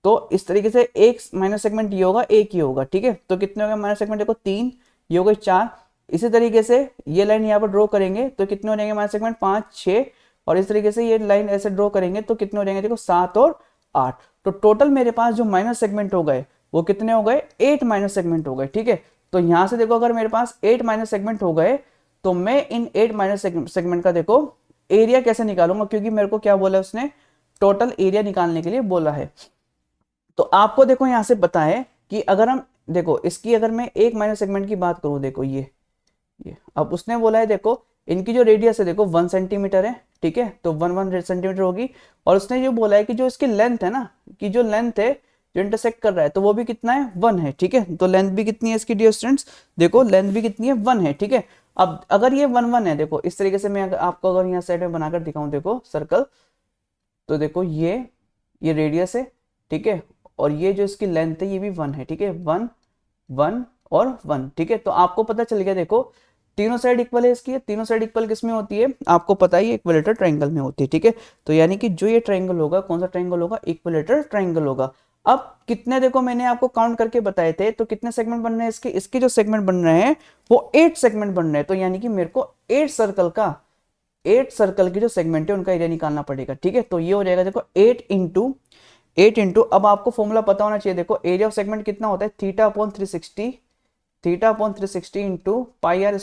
Speaker 1: तो इस तरीके से एक माइनर सेगमेंट ये होगा, एक ही होगा, ठीक है। तो कितने हो गए माइनर सेगमेंट, देखो 3, ये हो गए 4। इसी तरीके से ये लाइन यहाँ पर ड्रॉ करेंगे तो कितने हो जाएंगे माइनर सेगमेंट, 5, 6, और इस तरीके से ये लाइन ऐसे ड्रॉ करेंगे तो कितने हो जाएंगे, देखो 7 और 8। तो टोटल मेरे पास जो माइनर सेगमेंट हो गए वो कितने हो गए, 8 माइनर सेगमेंट हो गए, ठीक है। तो यहां से देखो अगर मेरे पास 8 माइनर सेगमेंट हो गए तो मैं इन 8 माइनर सेगमेंट का देखो एरिया कैसे निकालूंगा, क्योंकि मेरे को क्या बोला उसने, टोटल एरिया निकालने के लिए बोला है। तो आपको देखो यहां से पता है कि अगर हम देखो इसकी अगर मैं एक माइनर सेगमेंट की बात करूं, देखो ये अब उसने बोला है देखो इनकी जो रेडियस है देखो 1 सेंटीमीटर है, ठीक है, तो 1 सेंटीमीटर होगी, और उसने ये बोला है कि जो इसकी लेंथ है ना, कि जो लेंथ है जो इंटरसेक्ट कर रहा है तो वो भी कितना है, 1 है, ठीक है। तो लेंथ भी कितनी है इसकी डियर स्टूडेंट्स, देखो लेंथ भी कितनी है, 1 है, ठीक है। अब अगर ये 1 है, देखो इस तरीके से मैं आपको अगर यहाँ साइड में बनाकर दिखाऊं, देखो सर्कल, तो देखो ये रेडियस है, ठीक है, और ये जो इसकी लेंथ है ये भी 1 है, ठीक है, 1 1 और 1, ठीक है। तो आपको पता चल गया देखो तीनों साइड इक्वल है इसकी, तीनों साइड इक्वल किस में होती है आपको पता ही, इक्विलेटरल ट्रायंगल में होती है, ठीक है। तो यानी कि जो ये ट्रायंगल होगा, कौन सा ट्रायंगल होगा, इक्विलेटरल ट्रायंगल होगा। अब कितने देखो मैंने आपको काउंट करके बताए थे, तो कितने सेगमेंट बन रहे हैं इसके, इसके जो सेगमेंट बन रहे हैं वो 8 सेगमेंट बन रहे हैं। तो यानी कि मेरे को 8 सर्कल की जो सेगमेंट है उनका एरिया निकालना पड़ेगा, ठीक है। तो ये हो जाएगा देखो 8 इंटू अब आपको फॉर्मूला पता होना चाहिए, देखो एरिया ऑफ सेगमेंट कितना होता है, theta upon 360 into pi r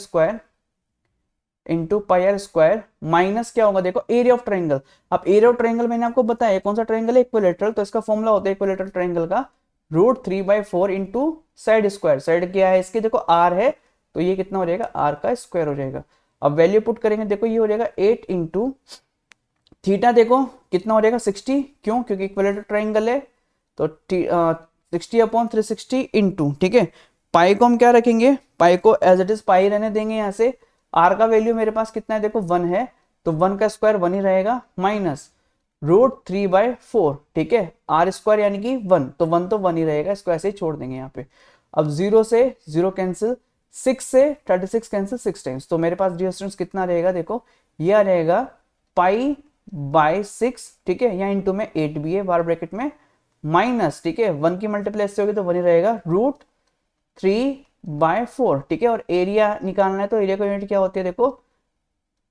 Speaker 1: square minus क्या होगा देखो एरिया ऑफ ट्रायंगल। अब एरिया ऑफ ट्रायंगल मैंने आपको बताया कौन सा ट्रायंगल है, इक्विलेटरल, तो इसका फॉर्मूला होता है इक्विलेटरल ट्रायंगल का √3/4 इंटू साइड स्क्वायर। साइड क्या है इसकी देखो r है, तो ये कितना हो जाएगा, r का स्क्वायर हो जाएगा। अब वैल्यू पुट करेंगे, देखो ये हो जाएगा 8 इंटू थीटा, देखो कितना हो जाएगा 60, क्यों, क्योंकि इक्विलेटरल ट्रायंगल है, तो 60/360 इंटू, ठीक है। पाई को हम क्या रखेंगे, पाई को एज इट इज पाई रहने देंगे यहाँ से। आर का वैल्यू मेरे पास कितना है देखो 1 है, तो 1 का स्क्वायर 1 ही रहेगा, माइनस √3/4, ठीक है। आर स्क्वायर यानी कि 1, तो 1 तो 1 ही रहेगा, इसको ऐसे ही छोड़ देंगे यहाँ पे। अब 0 से 0 कैंसिल, 6 से 36 कैंसिल 6 टाइम्स, तो मेरे पास डियर स्टूडेंट्स कितना रहेगा देखो, ये आ रहेगा π/6, ठीक है। यहाँ इंटू में 8 भी है बार ब्रैकेट में, माइनस, ठीक है, 1 की मल्टीप्लाई से होगी तो 1 ही रहेगा, √3/4, ठीक है। और एरिया निकालना है तो एरिया की यूनिट क्या होती है देखो,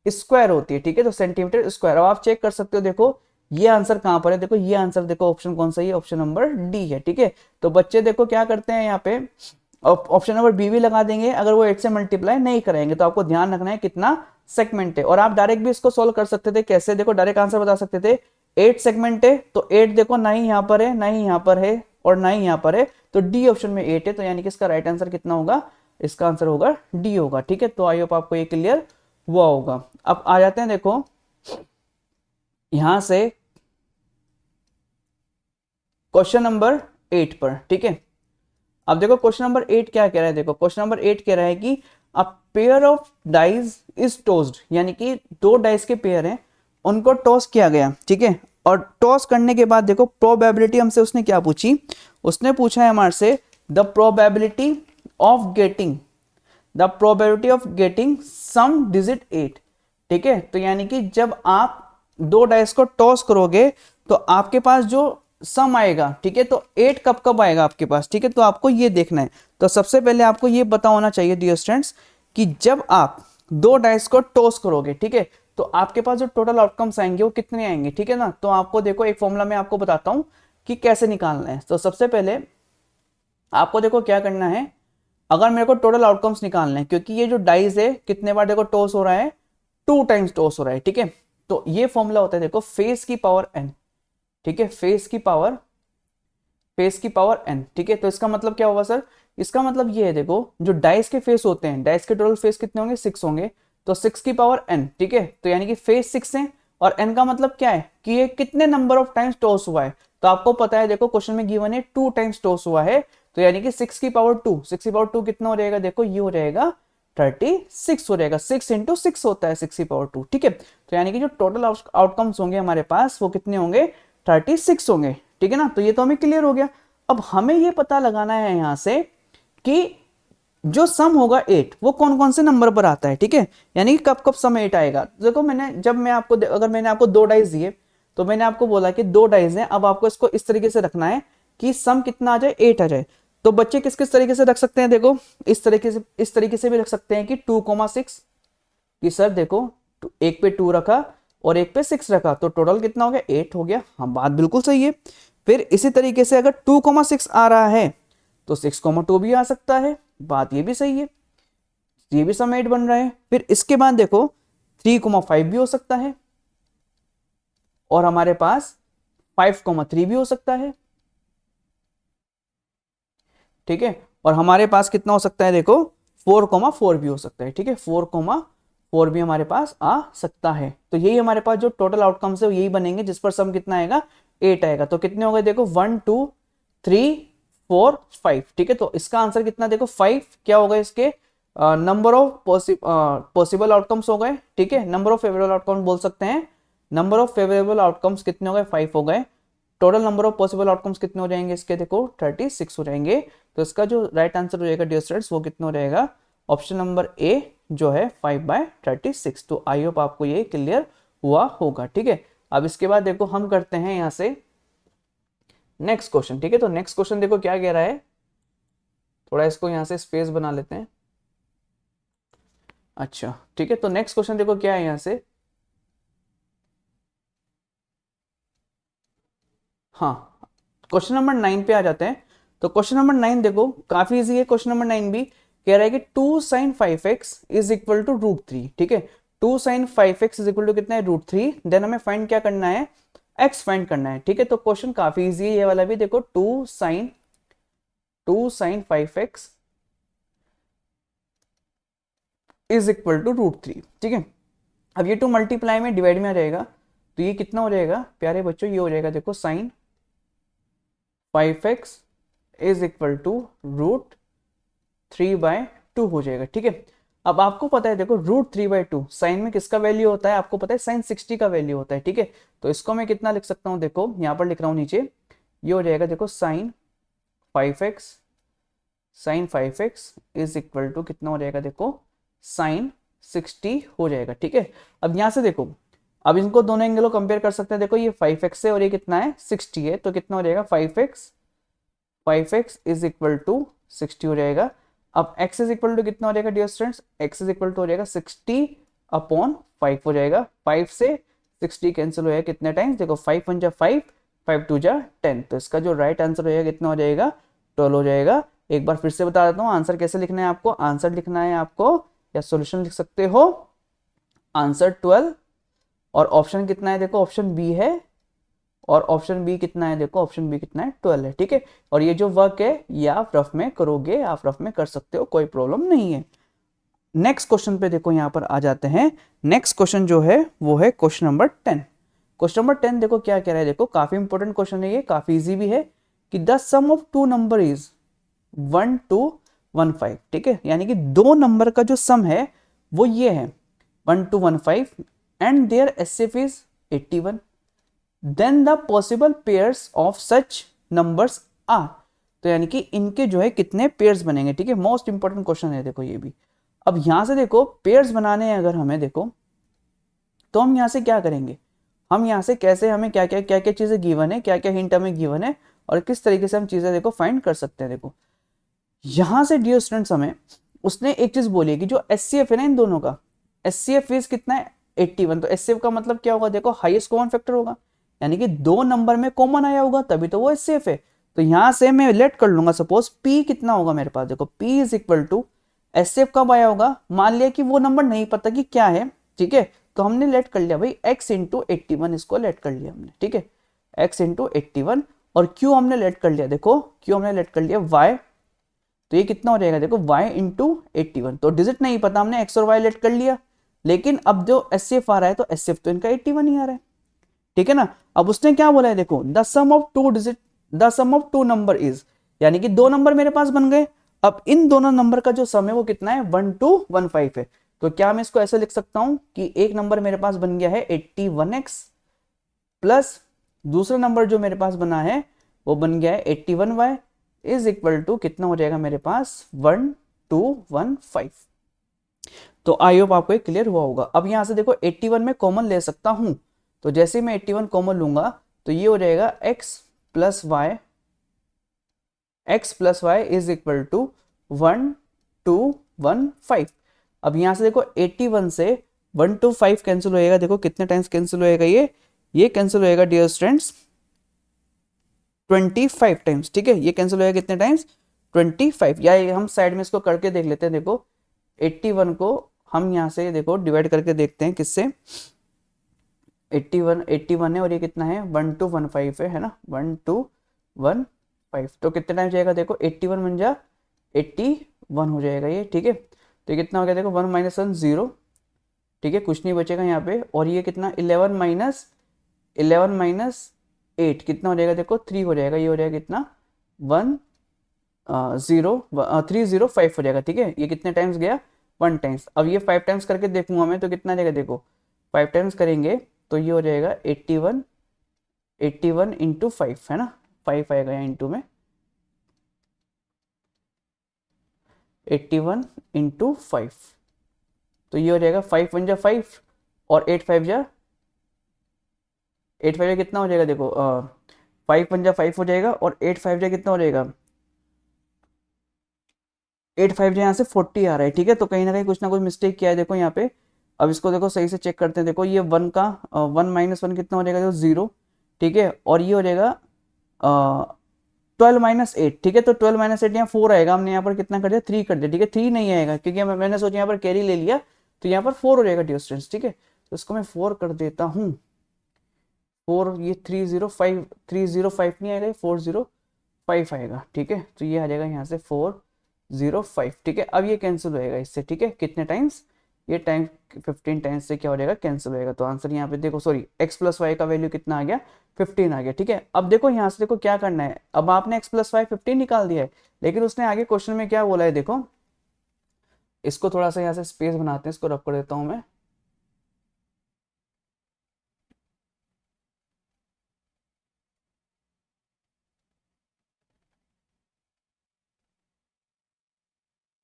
Speaker 1: स्क्वायर होती है, ठीक है, तो सेंटीमीटर स्क्वायर। अब आप चेक कर सकते हो, देखो ये आंसर कहां पर है, देखो ये आंसर देखो ऑप्शन कौन सा है, ऑप्शन नंबर डी है, ठीक है। तो बच्चे देखो क्या करते हैं यहाँ पे, ऑप्शन नंबर बी भी लगा देंगे, अगर वो 8 से मल्टीप्लाई नहीं करेंगे, तो आपको ध्यान रखना है कितना सेगमेंट है। और आप डायरेक्ट भी इसको सोल्व कर सकते थे, कैसे देखो डायरेक्ट आंसर बता सकते थे, 8 सेगमेंट है, तो 8 देखो ना ही यहाँ पर है, ना ही यहाँ पर है, और ना ही यहाँ पर है, तो डी ऑप्शन में 8 है, तो यानी कि इसका राइट आंसर कितना होगा, इसका आंसर होगा डी होगा, ठीक है। तो आई होप आपको ये क्लियर हुआ होगा। अब आ जाते हैं देखो यहां से क्वेश्चन नंबर 8 पर, ठीक है। अब देखो क्वेश्चन नंबर 8 क्या कह रहा है, देखो क्वेश्चन नंबर 8 कह रहा है कि a pair of dice is tossed, यानी कि 2 डाइस के पेयर हैं, उनको टॉस किया गया, ठीक है। और टॉस करने के बाद देखो प्रोबेबिलिटी हमसे उसने क्या पूछी, उसने पूछा है हमारे से the probability of getting sum digit 8, ठीक है। तो यानी कि जब आप 2 डाइस को टॉस करोगे तो आपके पास जो सम आएगा, ठीक है, तो 8 कब कब आएगा आपके पास, ठीक है। तो आपको ये देखना है, तो सबसे पहले आपको ये पता होना चाहिए डियर स्टूडेंट्स कि जब आप 2 डाइस को टॉस करोगे, ठीक है, तो आपके पास जो टोटल आउटकम्स आएंगे वो कितने आएंगे, ठीक है ना। तो आपको देखो एक फॉर्मूला में आपको बताता हूं कि कैसे निकालना है। तो सबसे पहले आपको देखो क्या करना है, अगर मेरे को टोटल आउटकम्स निकालना है, क्योंकि ये जो डाइस है कितने बार देखो टॉस हो रहा है, 2 टाइम्स टॉस हो रहा है, ठीक है। तो ये फॉर्मूला होता है देखो फेस की पावर n, ठीक है, फेस की पावर n, ठीक है। तो इसका मतलब क्या होगा सर, इसका मतलब ये है देखो जो डाइस के फेस होते हैं, डाइस के टोटल फेस कितने होंगे, 6 होंगे, तो 6 की पावर n, ठीक है। तो यानी कि फेस 6 है, और n का मतलब क्या है कि ये कितने नंबर ऑफ टाइम्स टॉस हुआ है। तो आपको पता है देखो क्वेश्चन में गिवन है 2 टाइम्स टॉस हुआ है, तो यानी कि 6 की पावर 2 कितना हो जाएगा देखो, ये हो जाएगा 36 हो जाएगा, 6 इंटू 6 होता है 6 की पावर 2, ठीक है। तो यानी कि जो टोटल आउटकम्स होंगे हमारे पास वो कितने होंगे, 36 होंगे, ठीक है ना। तो ये तो हमें क्लियर हो गया। अब हमें ये पता लगाना है यहां से कि जो सम होगा 8 वो कौन कौन से नंबर पर आता है, ठीक है, यानी कि कब कब सम 8 आएगा। देखो अगर मैंने आपको 2 डाइस दिए, तो मैंने आपको बोला कि 2 डाइस हैं, अब आपको इसको इस तरीके से रखना है कि सम कितना आ जाए, 8 आ जाए। तो बच्चे किस किस तरीके से रख सकते हैं, देखो इस तरीके से भी रख सकते हैं कि 2,6, कि सर देखो एक पे 2 रखा और एक पे 6 रखा, तो टोटल कितना हो गया, 8 हो गया। हाँ बात बिल्कुल सही है। फिर इसी तरीके से अगर 2,6 आ रहा है तो 6,2 भी आ सकता है, बात ये भी सही है, ये भी सम 8 बन रहा है। फिर इसके बाद देखो 3,5 भी हो सकता है, और हमारे पास 5,3 भी हो सकता है, ठीक है। और हमारे पास कितना हो सकता है देखो 4,4 भी हो सकता है, ठीक है, 4,4 भी हमारे पास आ सकता है। तो यही हमारे पास जो टोटल आउटकम्स है यही बनेंगे, जिस पर सम कितना आएगा, 8 आएगा। तो कितने हो गए देखो 1 2 3 4 5, ठीक है। तो इसका आंसर कितना देखो 5 क्या होगा, इसके नंबर ऑफ पॉसिबल आउटकम्स हो गए, ठीक है, नंबर ऑफ फेवरेबल आउटकम्स बोल सकते हैं। नंबर ऑफ फेवरेबल आउटकम्स कितने हो गए, 5 हो गए। Total number of possible outcomes कितने हो जाएंगे इसके देखो 36 हो जाएंगे। तो इसका जो राइट आंसर हो जाएगा डियर स्टूडेंट्स वो कितना हो जाएगा, ऑप्शन नंबर ए जो है 5/36। तो आई होप आपको ये क्लियर हुआ होगा। ठीक है, अब इसके बाद देखो हम करते हैं यहां से नेक्स्ट क्वेश्चन। ठीक है, तो नेक्स्ट क्वेश्चन देखो क्या कह रहा है, थोड़ा इसको यहां से स्पेस बना लेते हैं। अच्छा ठीक है, तो नेक्स्ट क्वेश्चन देखो क्या है यहां से। हाँ, क्वेश्चन नंबर 9 पे आ जाते हैं। तो क्वेश्चन नंबर 9 देखो काफी इजी है। क्वेश्चन नंबर 9 भी कह रहा है कि 2 sin 5x is equal to √3। ठीक है, 2 sin 5x is equal to कितना है, √3। देन हमें फाइंड क्या करना है, x फाइंड करना है। ठीक है, तो क्वेश्चन काफी इजी है ये वाला भी। देखो 2 sin 5x is equal to √3। ठीक है, अब ये 2 मल्टीप्लाई में डिवाइड में आ जाएगा, तो ये कितना हो जाएगा प्यारे बच्चों, ये हो जाएगा देखो sin 5x is equal to √3/2 हो जाएगा। ठीक है, अब आपको पता है देखो √3/2 साइन में किसका वैल्यू होता है, आपको पता है sin 60 का वैल्यू होता है। ठीक है, तो इसको मैं कितना लिख सकता हूं, देखो यहां पर लिख रहा हूं नीचे, ये हो जाएगा देखो sin 5x is equal to कितना हो जाएगा, देखो sin 60 हो जाएगा। ठीक है, अब यहां से देखो, अब इनको दोनों एंगल को कंपेयर कर सकते हैं। देखो ये 5x है और ये कितना है 60 है, तो कितना हो जाएगा 5x इज इक्वल टू 60 हो जाएगा। अब x इज इक्वल टू कितना हो जाएगा dear students, x is equal to हो जाएगा 60/5 हो जाएगा। 5 से 60 कैंसिल हो जाएगा कितने टाइम्स, देखो 5 1 जा 5, 5 2 जा 10। तो इसका जो राइट आंसर हो जाएगा कितना हो जाएगा, 12 हो जाएगा। एक बार फिर से बता देता हूँ आंसर कैसे लिखना है आपको। आंसर लिखना है आपको, या सॉल्यूशन लिख सकते हो, आंसर 12। और ऑप्शन कितना है, देखो ऑप्शन बी है, और ऑप्शन बी कितना है, देखो ऑप्शन बी कितना है 12 है। ठीक है, और ये जो वर्क है ये आप रफ में करोगे, आप रफ में कर सकते हो, कोई प्रॉब्लम नहीं है। नेक्स्ट क्वेश्चन पे देखो यहां पर आ जाते हैं। नेक्स्ट क्वेश्चन जो है वो है क्वेश्चन नंबर 10। क्वेश्चन नंबर 10 देखो क्या कह रहा है, देखो काफी इंपॉर्टेंट क्वेश्चन है ये, काफी इजी भी है, कि the sum of two number is 1 to 15। ठीक है, यानी कि दो नंबर का जो सम है वो ये है 1 to 15 and their HCF is 81। Then the possible pairs of such numbers are. तो यानी कि इनके जो है कितने पेयर्स बनेंगे। ठीक है, मोस्ट इंपॉर्टेंट क्वेश्चन है देखो ये भी। अब यहां से देखो पेयर्स बनाने हैं अगर हमें, देखो तो हम यहां से क्या करेंगे, हम यहां से कैसे, हमें क्या क्या चीजें गिवन है, क्या क्या हिंट हमें गिवन है, और किस तरीके से हम चीजें देखो फाइंड कर सकते हैं। देखो यहां से डियर स्टूडेंट्स हमें उसने एक चीज बोली कि जो एचसीएफ है ना इन दोनों का, एचसीएफ इज कितना है 81। तो एचसीएफ का मतलब क्या होगा, देखो हाईएस्ट कॉमन फैक्टर होगा, यानी कि दो नंबर में कॉमन आया होगा तभी तो वो एचसीएफ है। तो यहां से मैं लेट कर लूंगा, सपोज पी कितना होगा मेरे पास, देखो P is equal to HCF कब आया होगा, मान लिया कि वो नंबर नहीं पता कि क्या है। ठीक है, तो हमने लेट कर लिया भाई x इंटू 81, इसको लेट कर लिया हमने। ठीक है, x इंटू 81, और क्यू हमने लेट कर लिया, देखो क्यू हमने लेट कर लिया y। तो ये कितना हो जाएगा, देखो y इंटू 81। तो डिजिट नहीं पता, हमने x और y लेट कर लिया, लेकिन अब जो एचसीएफ आ रहा है तो एचसीएफ तो इनका 81 ही आ रहा है। ठीक है ना, अब उसने क्या बोला है, देखो the sum of two digit, the sum of two number is, यानी कि दो नंबर मेरे पास बन गए। अब इन दोनों नंबर का जो सम है वो कितना है 1 to 15 है। तो क्या मैं इसको ऐसे लिख सकता हूं कि एक नंबर मेरे पास बन गया है 81x, प्लस दूसरा नंबर जो मेरे पास बना है वो बन गया है 81y, इज इक्वल टू कितना हो जाएगा मेरे पास 1 to 15। तो आई होप आपको क्लियर हुआ होगा। अब यहां से देखो 81 में कॉमन ले सकता हूं, तो जैसे मैं 81 कॉमन लूंगा तो ये हो जाएगा x plus y is equal to 1 to 15। अब यहां से देखो 81 से 1 to 5 कैंसिल होएगा, देखो कितने टाइम्स कैंसिल होएगा, ये कैंसिल होएगा डियर स्टूडेंट्स 25 टाइम्स। ठीक है, ये कैंसिल होएगा कितने टाइम्स 25, या हम साइड में इसको करके देख लेते हैं। देखो 81 को हम यहां से देखो डिवाइड करके देखते हैं किससे, 81 है और ये कितना है 1 to 15 है ना, 1 to 15। तो कितने टाइम जाएगा, देखो 81 बन जा 81 हो जाएगा ये। ठीक है, तो ये कितना हो गया, देखो 1 - 1 0। ठीक है, कुछ नहीं बचेगा यहाँ पे, और ये कितना 11 - 8 कितना हो जाएगा, देखो 3 हो जाएगा। ये हो जाएगा कितना 1 0 305 हो जाएगा। ठीक है, ये कितने टाइम्स गया 1 टाइम्स। अब ये 5 टाइम्स करके देखूंगा मैं तो कितना जाएगा, देखो 5 टाइम्स करेंगे तो ये हो जाएगा 81 इंटू 5 है ना, 5 आएगा यहाँ इंटू में, 81 इंटू 5 तो ये हो जाएगा 5 1 जा 5 और 8 5 जा कितना हो जाएगा देखो 5 1 जा 5 हो जाएगा और 8 5 जा कितना हो जाएगा 8 5 जा यहाँ से 40 आ रहा है, ठीक है। तो कहीं ना कुछ मिस्टेक किया है देखो यहाँ पे। अब इसको देखो सही से चेक करते हैं, देखो ये 1 का 1 माइनस 1 कितना हो जाएगा, देखो 0, ठीक है। और ये हो जाएगा 12 माइनस 8, ठीक है। तो 12 माइनस 8 यहाँ 4 आएगा, हमने यहाँ पर कितना कर दिया 3 कर दिया, ठीक है। 3 नहीं आएगा क्योंकि मैंने सोचा यहाँ पर कैरी ले लिया, तो यहाँ पर 4 हो जाएगा डियर स्टूडेंट्स, ठीक है। तो इसको मैं 4 कर देता हूँ, 4, ये 305, 305 नहीं आएगा, 405 आएगा, ठीक है। तो ये आ जाएगा यहाँ से 405, ठीक है। अब ये कैंसिल होएगा इससे, ठीक है। कितने टाइम्स, ये टाइम 15 टाइम्स से क्या हो जाएगा कैंसिल होएगा। तो आंसर यहाँ पे देखो, सॉरी x प्लस वाई का वैल्यू कितना आ गया 15 आ गया, ठीक है। अब देखो यहाँ से देखो क्या करना है, अब आपने x प्लस वाई 15 निकाल दिया है, लेकिन उसने आगे क्वेश्चन में क्या बोला है देखो, इसको थोड़ा सा यहाँ से स्पेस बनाते हैं, इसको रब कर देता हूँ मैं।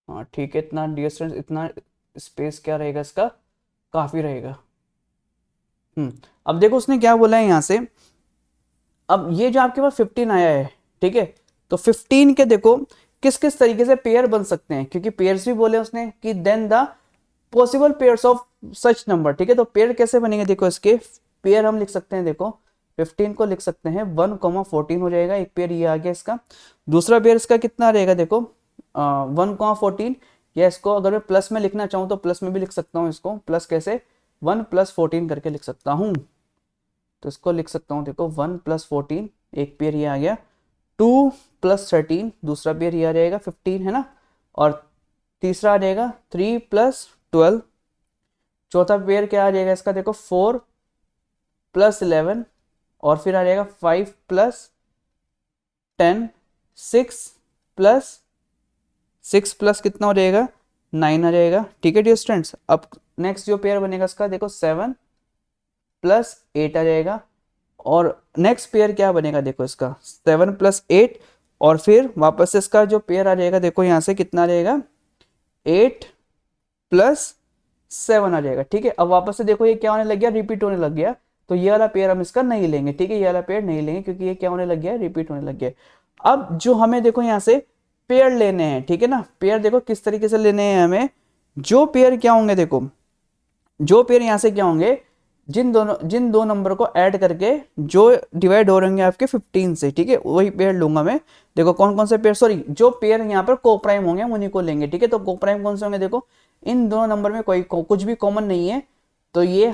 Speaker 1: हाँ ठीक है, इतना डियर स्टूडेंट्स, इतना स्पेस क्या रहेगा इसका, काफी रहेगा। अब देखो उसने क्या बोला है यहाँ से, अब ये जो आपके पास 15 आया है, ठीक है। तो 15 के देखो किस किस तरीके से पेयर बन सकते हैं, क्योंकि पेयर्स भी बोले उसने कि then the possible pairs of such number, ठीक है। तो पेयर कैसे बनेंगे देखो, इसके पेयर हम लिख सकते हैं, देखो 15 को लिख सकते हैं 1,14 हो जाएगा, एक पेयर ये आ गया इसका। दूसरा पेयर इसका कितना रहेगा देखो 1,14, या इसको अगर मैं प्लस में लिखना चाहूँ तो प्लस में भी लिख सकता हूँ, इसको प्लस कैसे 1 + 14 करके लिख सकता हूँ। तो इसको लिख सकता हूँ देखो 1 + 14, एक पेयर ये आ गया, 2 + 13, दूसरा पेयर ये आ जाएगा 15, है ना। और तीसरा आ जाएगा 3 + 12, चौथा पेयर क्या आ जाएगा इसका देखो 4 + 11, और फिर आ जाएगा 5 + 10, 6 प्लस कितना हो जाएगा 9 आ जाएगा, ठीक है डियर स्टूडेंट्स। अब नेक्स्ट जो पेयर बनेगा इसका देखो 7 + 8 आ जाएगा, और नेक्स्ट पेयर क्या बनेगा देखो इसका 7 + 8, और फिर वापस से इसका जो पेयर आ जाएगा देखो यहाँ से कितना आ जाएगा 8 + 7 आ जाएगा, ठीक है। अब वापस से देखो ये क्या होने लग गया, रिपीट होने लग गया। तो ये वाला पेयर हम इसका नहीं लेंगे, ठीक है, ये वाला पेयर नहीं लेंगे क्योंकि ये क्या होने लग गया, रिपीट होने लग गया। अब जो हमें देखो यहाँ से पेयर लेने हैं, ठीक है ना, पेयर देखो किस तरीके से लेने हैं हमें, जो पेयर क्या होंगे देखो, जो पेयर यहाँ से क्या होंगे, जिन दो नंबर को ऐड करके जो डिवाइड हो रहे होंगे आपके 15 से, ठीक है, वही पेयर लूंगा मैं। देखो कौन कौन से पेयर, सॉरी जो पेयर यहाँ पर को प्राइम होंगे हम उन्हीं को लेंगे, ठीक है। तो को प्राइम कौन से होंगे देखो, इन दोनों नंबर में कुछ भी कॉमन नहीं है, तो ये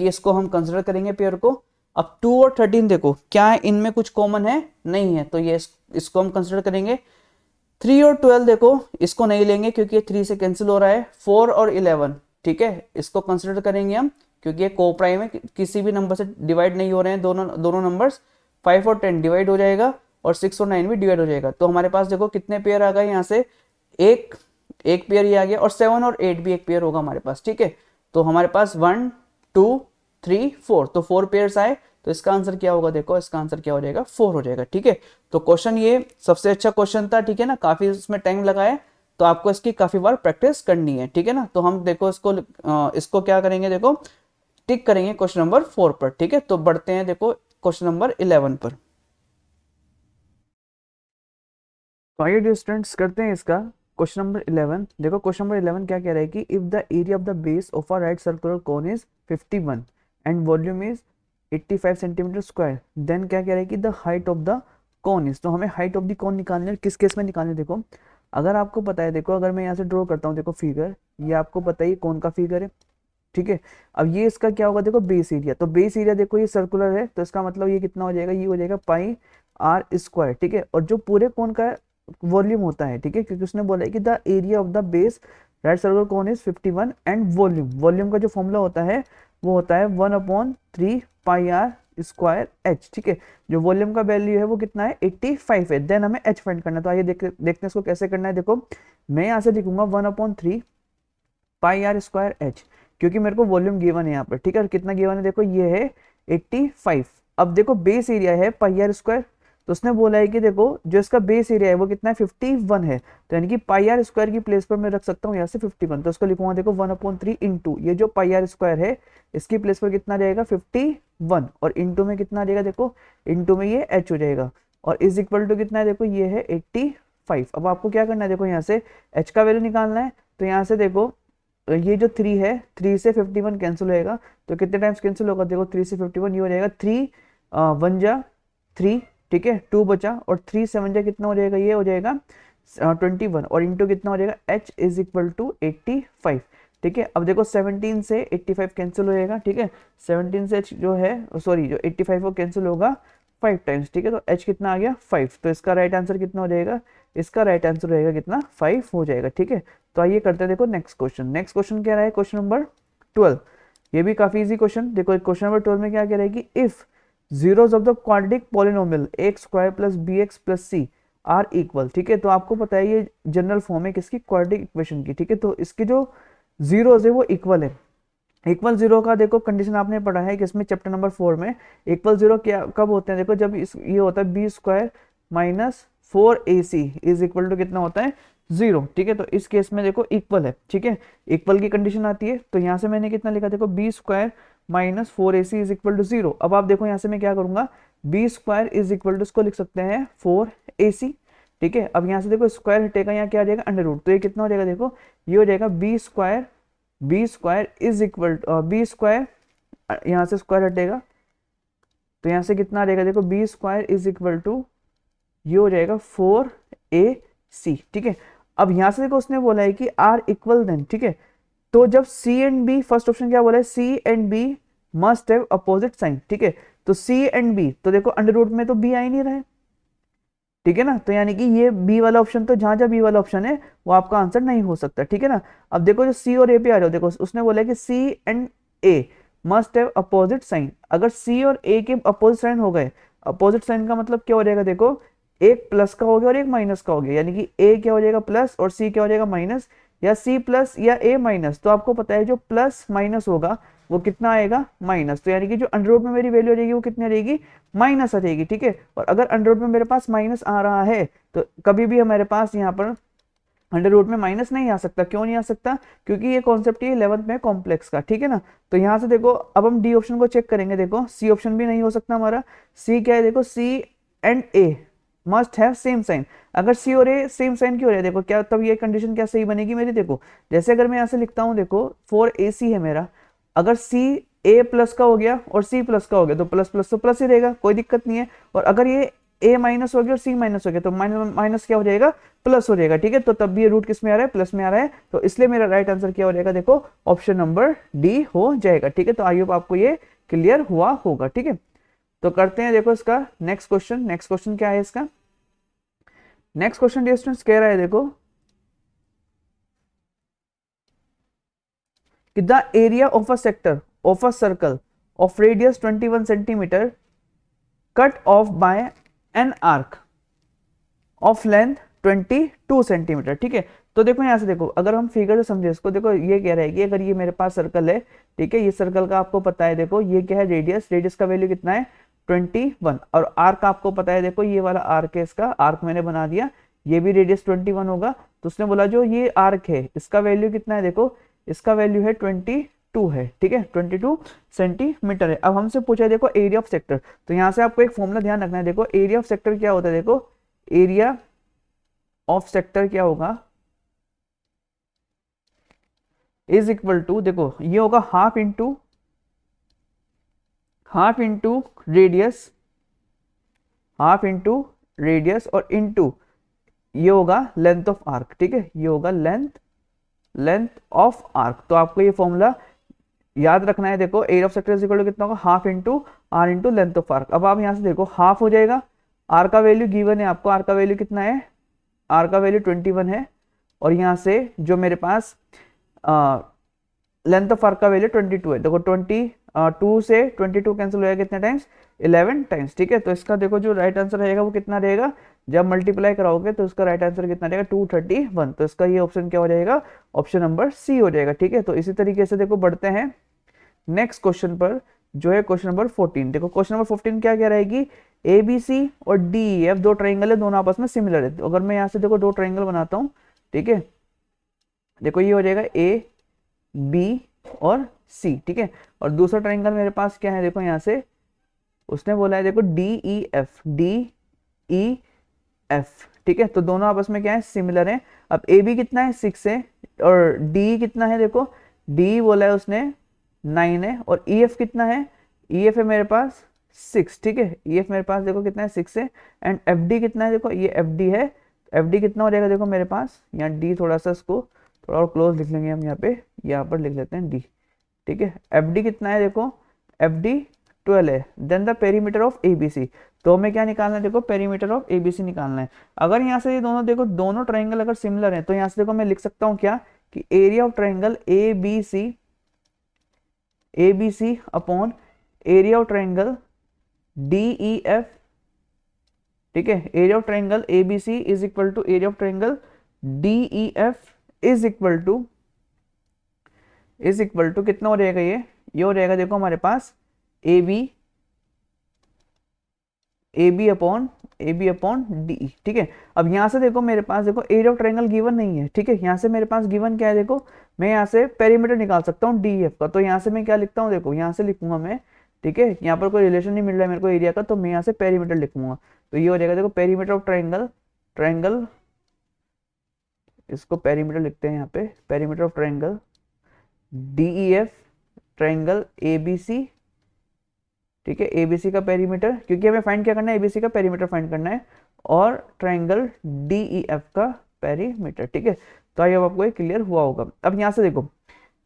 Speaker 1: इसको हम कंसिडर करेंगे पेयर को। अब 2 और 13 देखो क्या है, इनमें कुछ कॉमन है नहीं है, तो ये इसको हम कंसिडर करेंगे। 3 और 12 देखो इसको नहीं लेंगे क्योंकि ये 3 से कैंसिल हो रहा है। 4 और 11, ठीक है, इसको कंसिडर करेंगे हम क्योंकि ये को प्राइम है, किसी भी नंबर से डिवाइड नहीं हो रहे हैं दोनों दोनों नंबर्स। 5 और 10 डिवाइड हो जाएगा, और 6 और 9 भी डिवाइड हो जाएगा। तो हमारे पास देखो कितने पेयर आ गए यहाँ से, एक एक पेयर ये आ गया, और 7 और 8 भी एक पेयर होगा हमारे पास, ठीक है। तो हमारे पास 1 2 3 4, तो 4 पेयर्स आए। तो इसका आंसर क्या होगा देखो, इसका आंसर क्या हो जाएगा 4 हो जाएगा, ठीक है। तो क्वेश्चन ये सबसे अच्छा क्वेश्चन था, ठीक है ना, काफी इसमें टाइम लगाया, तो आपको इसकी काफी बार प्रैक्टिस करनी है, ठीक है ना। तो हम देखो इसको क्या करेंगे देखो, टिक करेंगे क्वेश्चन नंबर 4 पर, ठीक है। तो बढ़ते हैं देखो क्वेश्चन नंबर 11 पर। तो आइए डियर स्टूडेंट्स करते हैं इसका क्वेश्चन नंबर 11। देखो क्वेश्चन नंबर 11 क्या कह रहा है कि if the area of the base of a right circular cone is 51 and volume is 85 centimetre square, then क्या कह रहा है कि the height of the cone is. तो हमें हाइट ऑफ द कोन निकालनी है, किस केस में निकालनी है देखो, अगर आपको पता है, देखो अगर मैं यहाँ से ड्रॉ करता हूँ देखो फिगर, ये आपको पता ही कौन का फिगर है, ठीक है। अब ये इसका क्या होगा देखो बेस एरिया, तो बेस एरिया देखो ये सर्कुलर है, तो इसका मतलब ये कितना हो जाएगा, ये हो जाएगा पाई आर स्क्वायर, ठीक है। और जो पूरे कोन का वॉल्यूम होता है, ठीक है, क्योंकि उसने बोला है कि the area of the base right circular cone is 51 and volume का जो फॉर्मूला होता है वो होता है 1/3 पाई आर स्क्वायर एच, ठीक है। जो वॉल्यूम का वैल्यू है वो कितना है 85 है, देन हमें एच फाइंड करना है। तो आइए देखते हैं इसको कैसे करना है। देखो मैं यहाँ से लिखूंगा 1/3 पाई आर स्क्वायर एच, क्योंकि मेरे को वॉल्यूम गिवन है यहाँ पर, ठीक है। और कितना गिवन है देखो, ये है 85। अब देखो बेस एरिया है पाई आर स्क्वायर, तो उसने बोला है कि देखो जो इसका बेस एरिया है वो कितना है 51 है, तो यानी कि पाई आर स्क्वायर की प्लेस पर मैं रख सकता हूँ यहाँ से 51, तो उसको लिखूंगा देखो 1/3 इंटू ये जो पाई आर स्क्वायर है इसकी प्लेस पर कितना जाएगा 51, और इंटू में कितना आ जाएगा देखो, इंटू में ये h हो जाएगा, और इज इक्वल टू कितना है देखो ये है 85। अब आपको क्या करना है देखो यहाँ से h का वैल्यू निकालना है, तो यहाँ से देखो ये जो 3 है 3 से 51 कैंसिल होएगा, तो कितने टाइम्स कैंसिल होगा देखो 3 से 51, ये हो जाएगा 3 1 जा 3, ठीक है 2 बचा, और 3 7 जा कितना हो जाएगा, ये हो जाएगा 21, और इंटू कितना हो जाएगा h इज इक्वल टू 85, ठीक है। अब देखो 17 से 85 कैंसिल हो जाएगा, ठीक है 17 से h जो है सॉरी जो 85 वो कैंसिल होगा 5 टाइम्स, ठीक है, तो h कितना आ गया 5, तो इसका राइट आंसर कितना हो जाएगा, इसका राइट आंसर रहेगा कितना 5 हो जाएगा, ठीक है। तो आइए करते हैं देखो नेक्स्ट क्वेश्चन। नेक्स्ट क्वेश्चन क्या रहा है, क्वेश्चन नंबर 12, ये भी काफी इजी क्वेश्चन। देखो क्वेश्चन नंबर 12 में क्या कह रहा है कि if zeros of the quadratic polynomial x square plus B x plus c are equal, ठीक है, तो आपको पता है ये जनरल फॉर्म है किसकी, क्वाड्रेटिक इक्वेशन की, ठीक है, तो इसके जो जीरोस है वो इक्वल है। इक्वल जीरो का देखो कंडीशन आपने पढ़ा है कि इसमें चैप्टर नंबर 4 में इक्वल जीरो क्या कब होते हैं, देखो जब ये होता है b square minus 4ac is equal to कितना होता है 0, ठीक है, तो इस केस में देखो इक्वल है, ठीक है, इक्वल की कंडीशन आती है, तो यहाँ से मैंने कितना लिखा देखो b square minus 4ac is equal to 0। अब आप देखो यहाँ से मैं क्या करूंगा, b square is equal to इसको लिख सकते हैं 4ac, ठीक है। अब यहाँ से देखो स्क्वायर हटेगा, यहाँ क्या आ जाएगा अंडर रूट, तो ये कितना हो जाएगा देखो, ये हो जाएगा b square is equal b square, यहाँ से स्क्वायर हटेगा तो यहाँ से कितना आ जाएगा देखो b square is equal to ये हो जाएगा 4ac, ठीक है। अब यहाँ से देखो उसने बोला है कि आर इक्वल देन, ठीक है, तो जब C and B, first option क्या बोला है, C and B must have opposite sign, ठीक है, तो सी एंड बी, तो देखो अंडर रूट में तो बी आ ही नहीं रहा है, ठीक है ना, तो यानी कि ये बी वाला ऑप्शन, तो जहां जहां बी वाला ऑप्शन है वो आपका आंसर नहीं हो सकता, ठीक है ना। अब देखो जो सी और ए पे आ जाओ, देखो उसने बोला है कि C and A must have opposite sign, अगर सी और ए के अपोजिट साइन हो गए, अपोजिट साइन का मतलब क्या हो जाएगा देखो, एक प्लस का हो गया और एक माइनस का हो गया, यानी कि ए क्या हो जाएगा प्लस और सी क्या हो जाएगा माइनस, या सी प्लस या ए माइनस, तो आपको पता है जो प्लस माइनस होगा वो कितना आएगा माइनस, तो यानी कि जो अंडर रूट में मेरी वैल्यू आ जाएगी वो कितनी आ जाएगी माइनस आ जाएगी, ठीक है। और अगर अंडर रूट में मेरे पास माइनस आ रहा है तो कभी भी हमारे पास यहाँ पर अंडर रूट में माइनस नहीं आ सकता, क्यों नहीं आ सकता, क्योंकि ये कॉन्सेप्ट है 11th में कॉम्प्लेक्स का, ठीक है ना। तो यहाँ से देखो अब हम डी ऑप्शन को चेक करेंगे, देखो सी ऑप्शन भी नहीं हो सकता हमारा, सी क्या है देखो C and A must have same sign, अगर सी और ए सेम साइन क्यों हो रहा है देखो, क्या तब ये कंडीशन क्या सही बनेगी मेरी, देखो जैसे अगर मैं यहाँ से लिखता हूँ देखो 4ac है मेरा, अगर सी ए प्लस का हो गया और सी प्लस का हो गया तो प्लस प्लस तो प्लस ही रहेगा, कोई दिक्कत नहीं है, और अगर ये ए माइनस हो गया और सी माइनस हो गया तो माइनस माइनस क्या हो जाएगा प्लस हो जाएगा, ठीक है, तो तब भी ये रूट किस में आ रहा है प्लस में आ रहा है, तो इसलिए मेरा राइट आंसर क्या हो जाएगा देखो ऑप्शन नंबर डी हो जाएगा, ठीक है। तो आई होप आपको ये क्लियर हुआ होगा, ठीक है। तो करते हैं देखो इसका नेक्स्ट क्वेश्चन। नेक्स्ट क्वेश्चन क्या है इसका, नेक्स्ट क्वेश्चन डियर स्टूडेंट्स कह रहा है देखो कि the area of a sector of a circle of radius 21 centimetre cut off by an arc of length 22 centimetre, ठीक है। तो देखो यहाँ से देखो अगर हम फिगर से समझे इसको, देखो ये कह रहा है कि अगर ये मेरे पास सर्कल है, ठीक है, ये सर्कल का आपको पता है देखो ये क्या है रेडियस, रेडियस का वैल्यू कितना है 21, और आर्क आपको पता है देखो ये वाला आर्क है, इसका आर्क मैंने बना दिया, ये भी रेडियस 21 होगा, तो उसने बोला जो ये आर्क है इसका वैल्यू कितना है देखो, इसका वैल्यू है 22 है, ठीक है 22 सेंटीमीटर है। अब हमसे पूछा है देखो एरिया ऑफ सेक्टर, तो यहाँ से आपको एक फॉर्मूला ध्यान रखना है, देखो एरिया ऑफ सेक्टर क्या होता है, देखो एरिया ऑफ सेक्टर क्या होगा इज इक्वल टू, देखो ये होगा half into radius, half into radius और इंटू ये होगा लेंथ ऑफ आर्क, ठीक है, ये होगा लेंथ ऑफ आर्क। तो आपको ये फॉर्मूला याद रखना है, देखो area of sector is equal to कितना होगा half into r into length of arc. अब आप यहाँ से देखो हाफ हो जाएगा, आर का वैल्यू गिवन है आपको, आर का वैल्यू कितना है, आर का वैल्यू 21 है, और यहाँ से जो मेरे पास लेंथ ऑफ आर्क का वैल्यू 22 है, देखो 22 से 22 कैंसिल हो जाएगा कितने टाइम्स 11 टाइम्स, ठीक है। तो इसका देखो जो राइट आंसर रहेगा वो कितना रहेगा, जब मल्टीप्लाई कराओगे तो इसका राइट आंसर कितना रहेगा 231, तो इसका ये ऑप्शन क्या हो जाएगा ऑप्शन नंबर सी हो जाएगा, ठीक है। तो इसी तरीके से देखो बढ़ते हैं नेक्स्ट क्वेश्चन पर। जो है क्वेश्चन नंबर 14। देखो क्वेश्चन नंबर 14 क्या कह रहा है कि ए बी सी और डी ई एफ दो ट्राइंगल है, दोनों आपस में सिमिलर है। तो अगर मैं यहाँ से देखो दो ट्राइंगल बनाता हूँ, ठीक है, देखो ये हो जाएगा ए बी और सी, ठीक है। और दूसरा ट्राइंगल मेरे पास क्या है, देखो यहाँ से उसने बोला है देखो D E F, D E F, ठीक है। तो दोनों आपस में क्या है, सिमिलर है। अब ए बी कितना है 6 है, और डी कितना है, देखो डी बोला है उसने 9 है, और ई एफ कितना है, ई एफ है मेरे पास 6, ठीक है। ई एफ मेरे पास देखो कितना है 6 है। एंड एफ डी कितना है, देखो ये एफ डी है। एफ डी कितना हो जाएगा, देखो मेरे पास यहाँ डी, थोड़ा सा इसको थोड़ा और क्लोज लिख लेंगे हम, यहाँ पर लिख लेते हैं डी, ठीक है। एफ डी कितना है, देखो एफ डी 12 है। Then the perimeter of A B C, तो हमें क्या निकालना है, देखो perimeter of A B C निकालना है। अगर यहाँ से ये दोनों देखो दोनों ट्राइंगल अगर सिमिलर हैं, तो यहाँ से देखो मैं लिख सकता हूँ क्या कि area of triangle A B C upon area of triangle D E F, ठीक है। Area of triangle A B C is equal to area of triangle D E F is equal to कितना हो जाएगा, ये हो जाएगा देखो हमारे पास ए बी अपॉन डी, ठीक है। अब यहाँ से देखो मेरे पास देखो एरिया ऑफ ट्रायंगल गिवन नहीं है, ठीक है। यहाँ से मेरे पास गिवन क्या है, देखो मैं यहाँ से पेरीमीटर निकाल सकता हूँ डी एफ का। तो यहाँ से मैं क्या लिखता हूँ, देखो यहाँ से लिखूंगा मैं, ठीक है। यहाँ पर कोई रिलेशन नहीं मिल रहा है मेरे को एरिया का, तो मैं यहाँ से पेरीमीटर लिखूंगा। तो ये हो जाएगा देखो पेरीमीटर ऑफ ट्रायंगल, इसको पेरीमीटर लिखते हैं यहाँ पे, perimeter of triangle D E F, triangle A B C, ठीक है। एबीसी का पेरीमीटर, क्योंकि हमें फाइंड क्या करना है, एबीसी का पेरीमीटर फाइंड करना है, और ट्रायंगल डीईएफ का पेरीमीटर, ठीक है। तो आई होप आपको ये क्लियर हुआ होगा। अब यहाँ से देखो,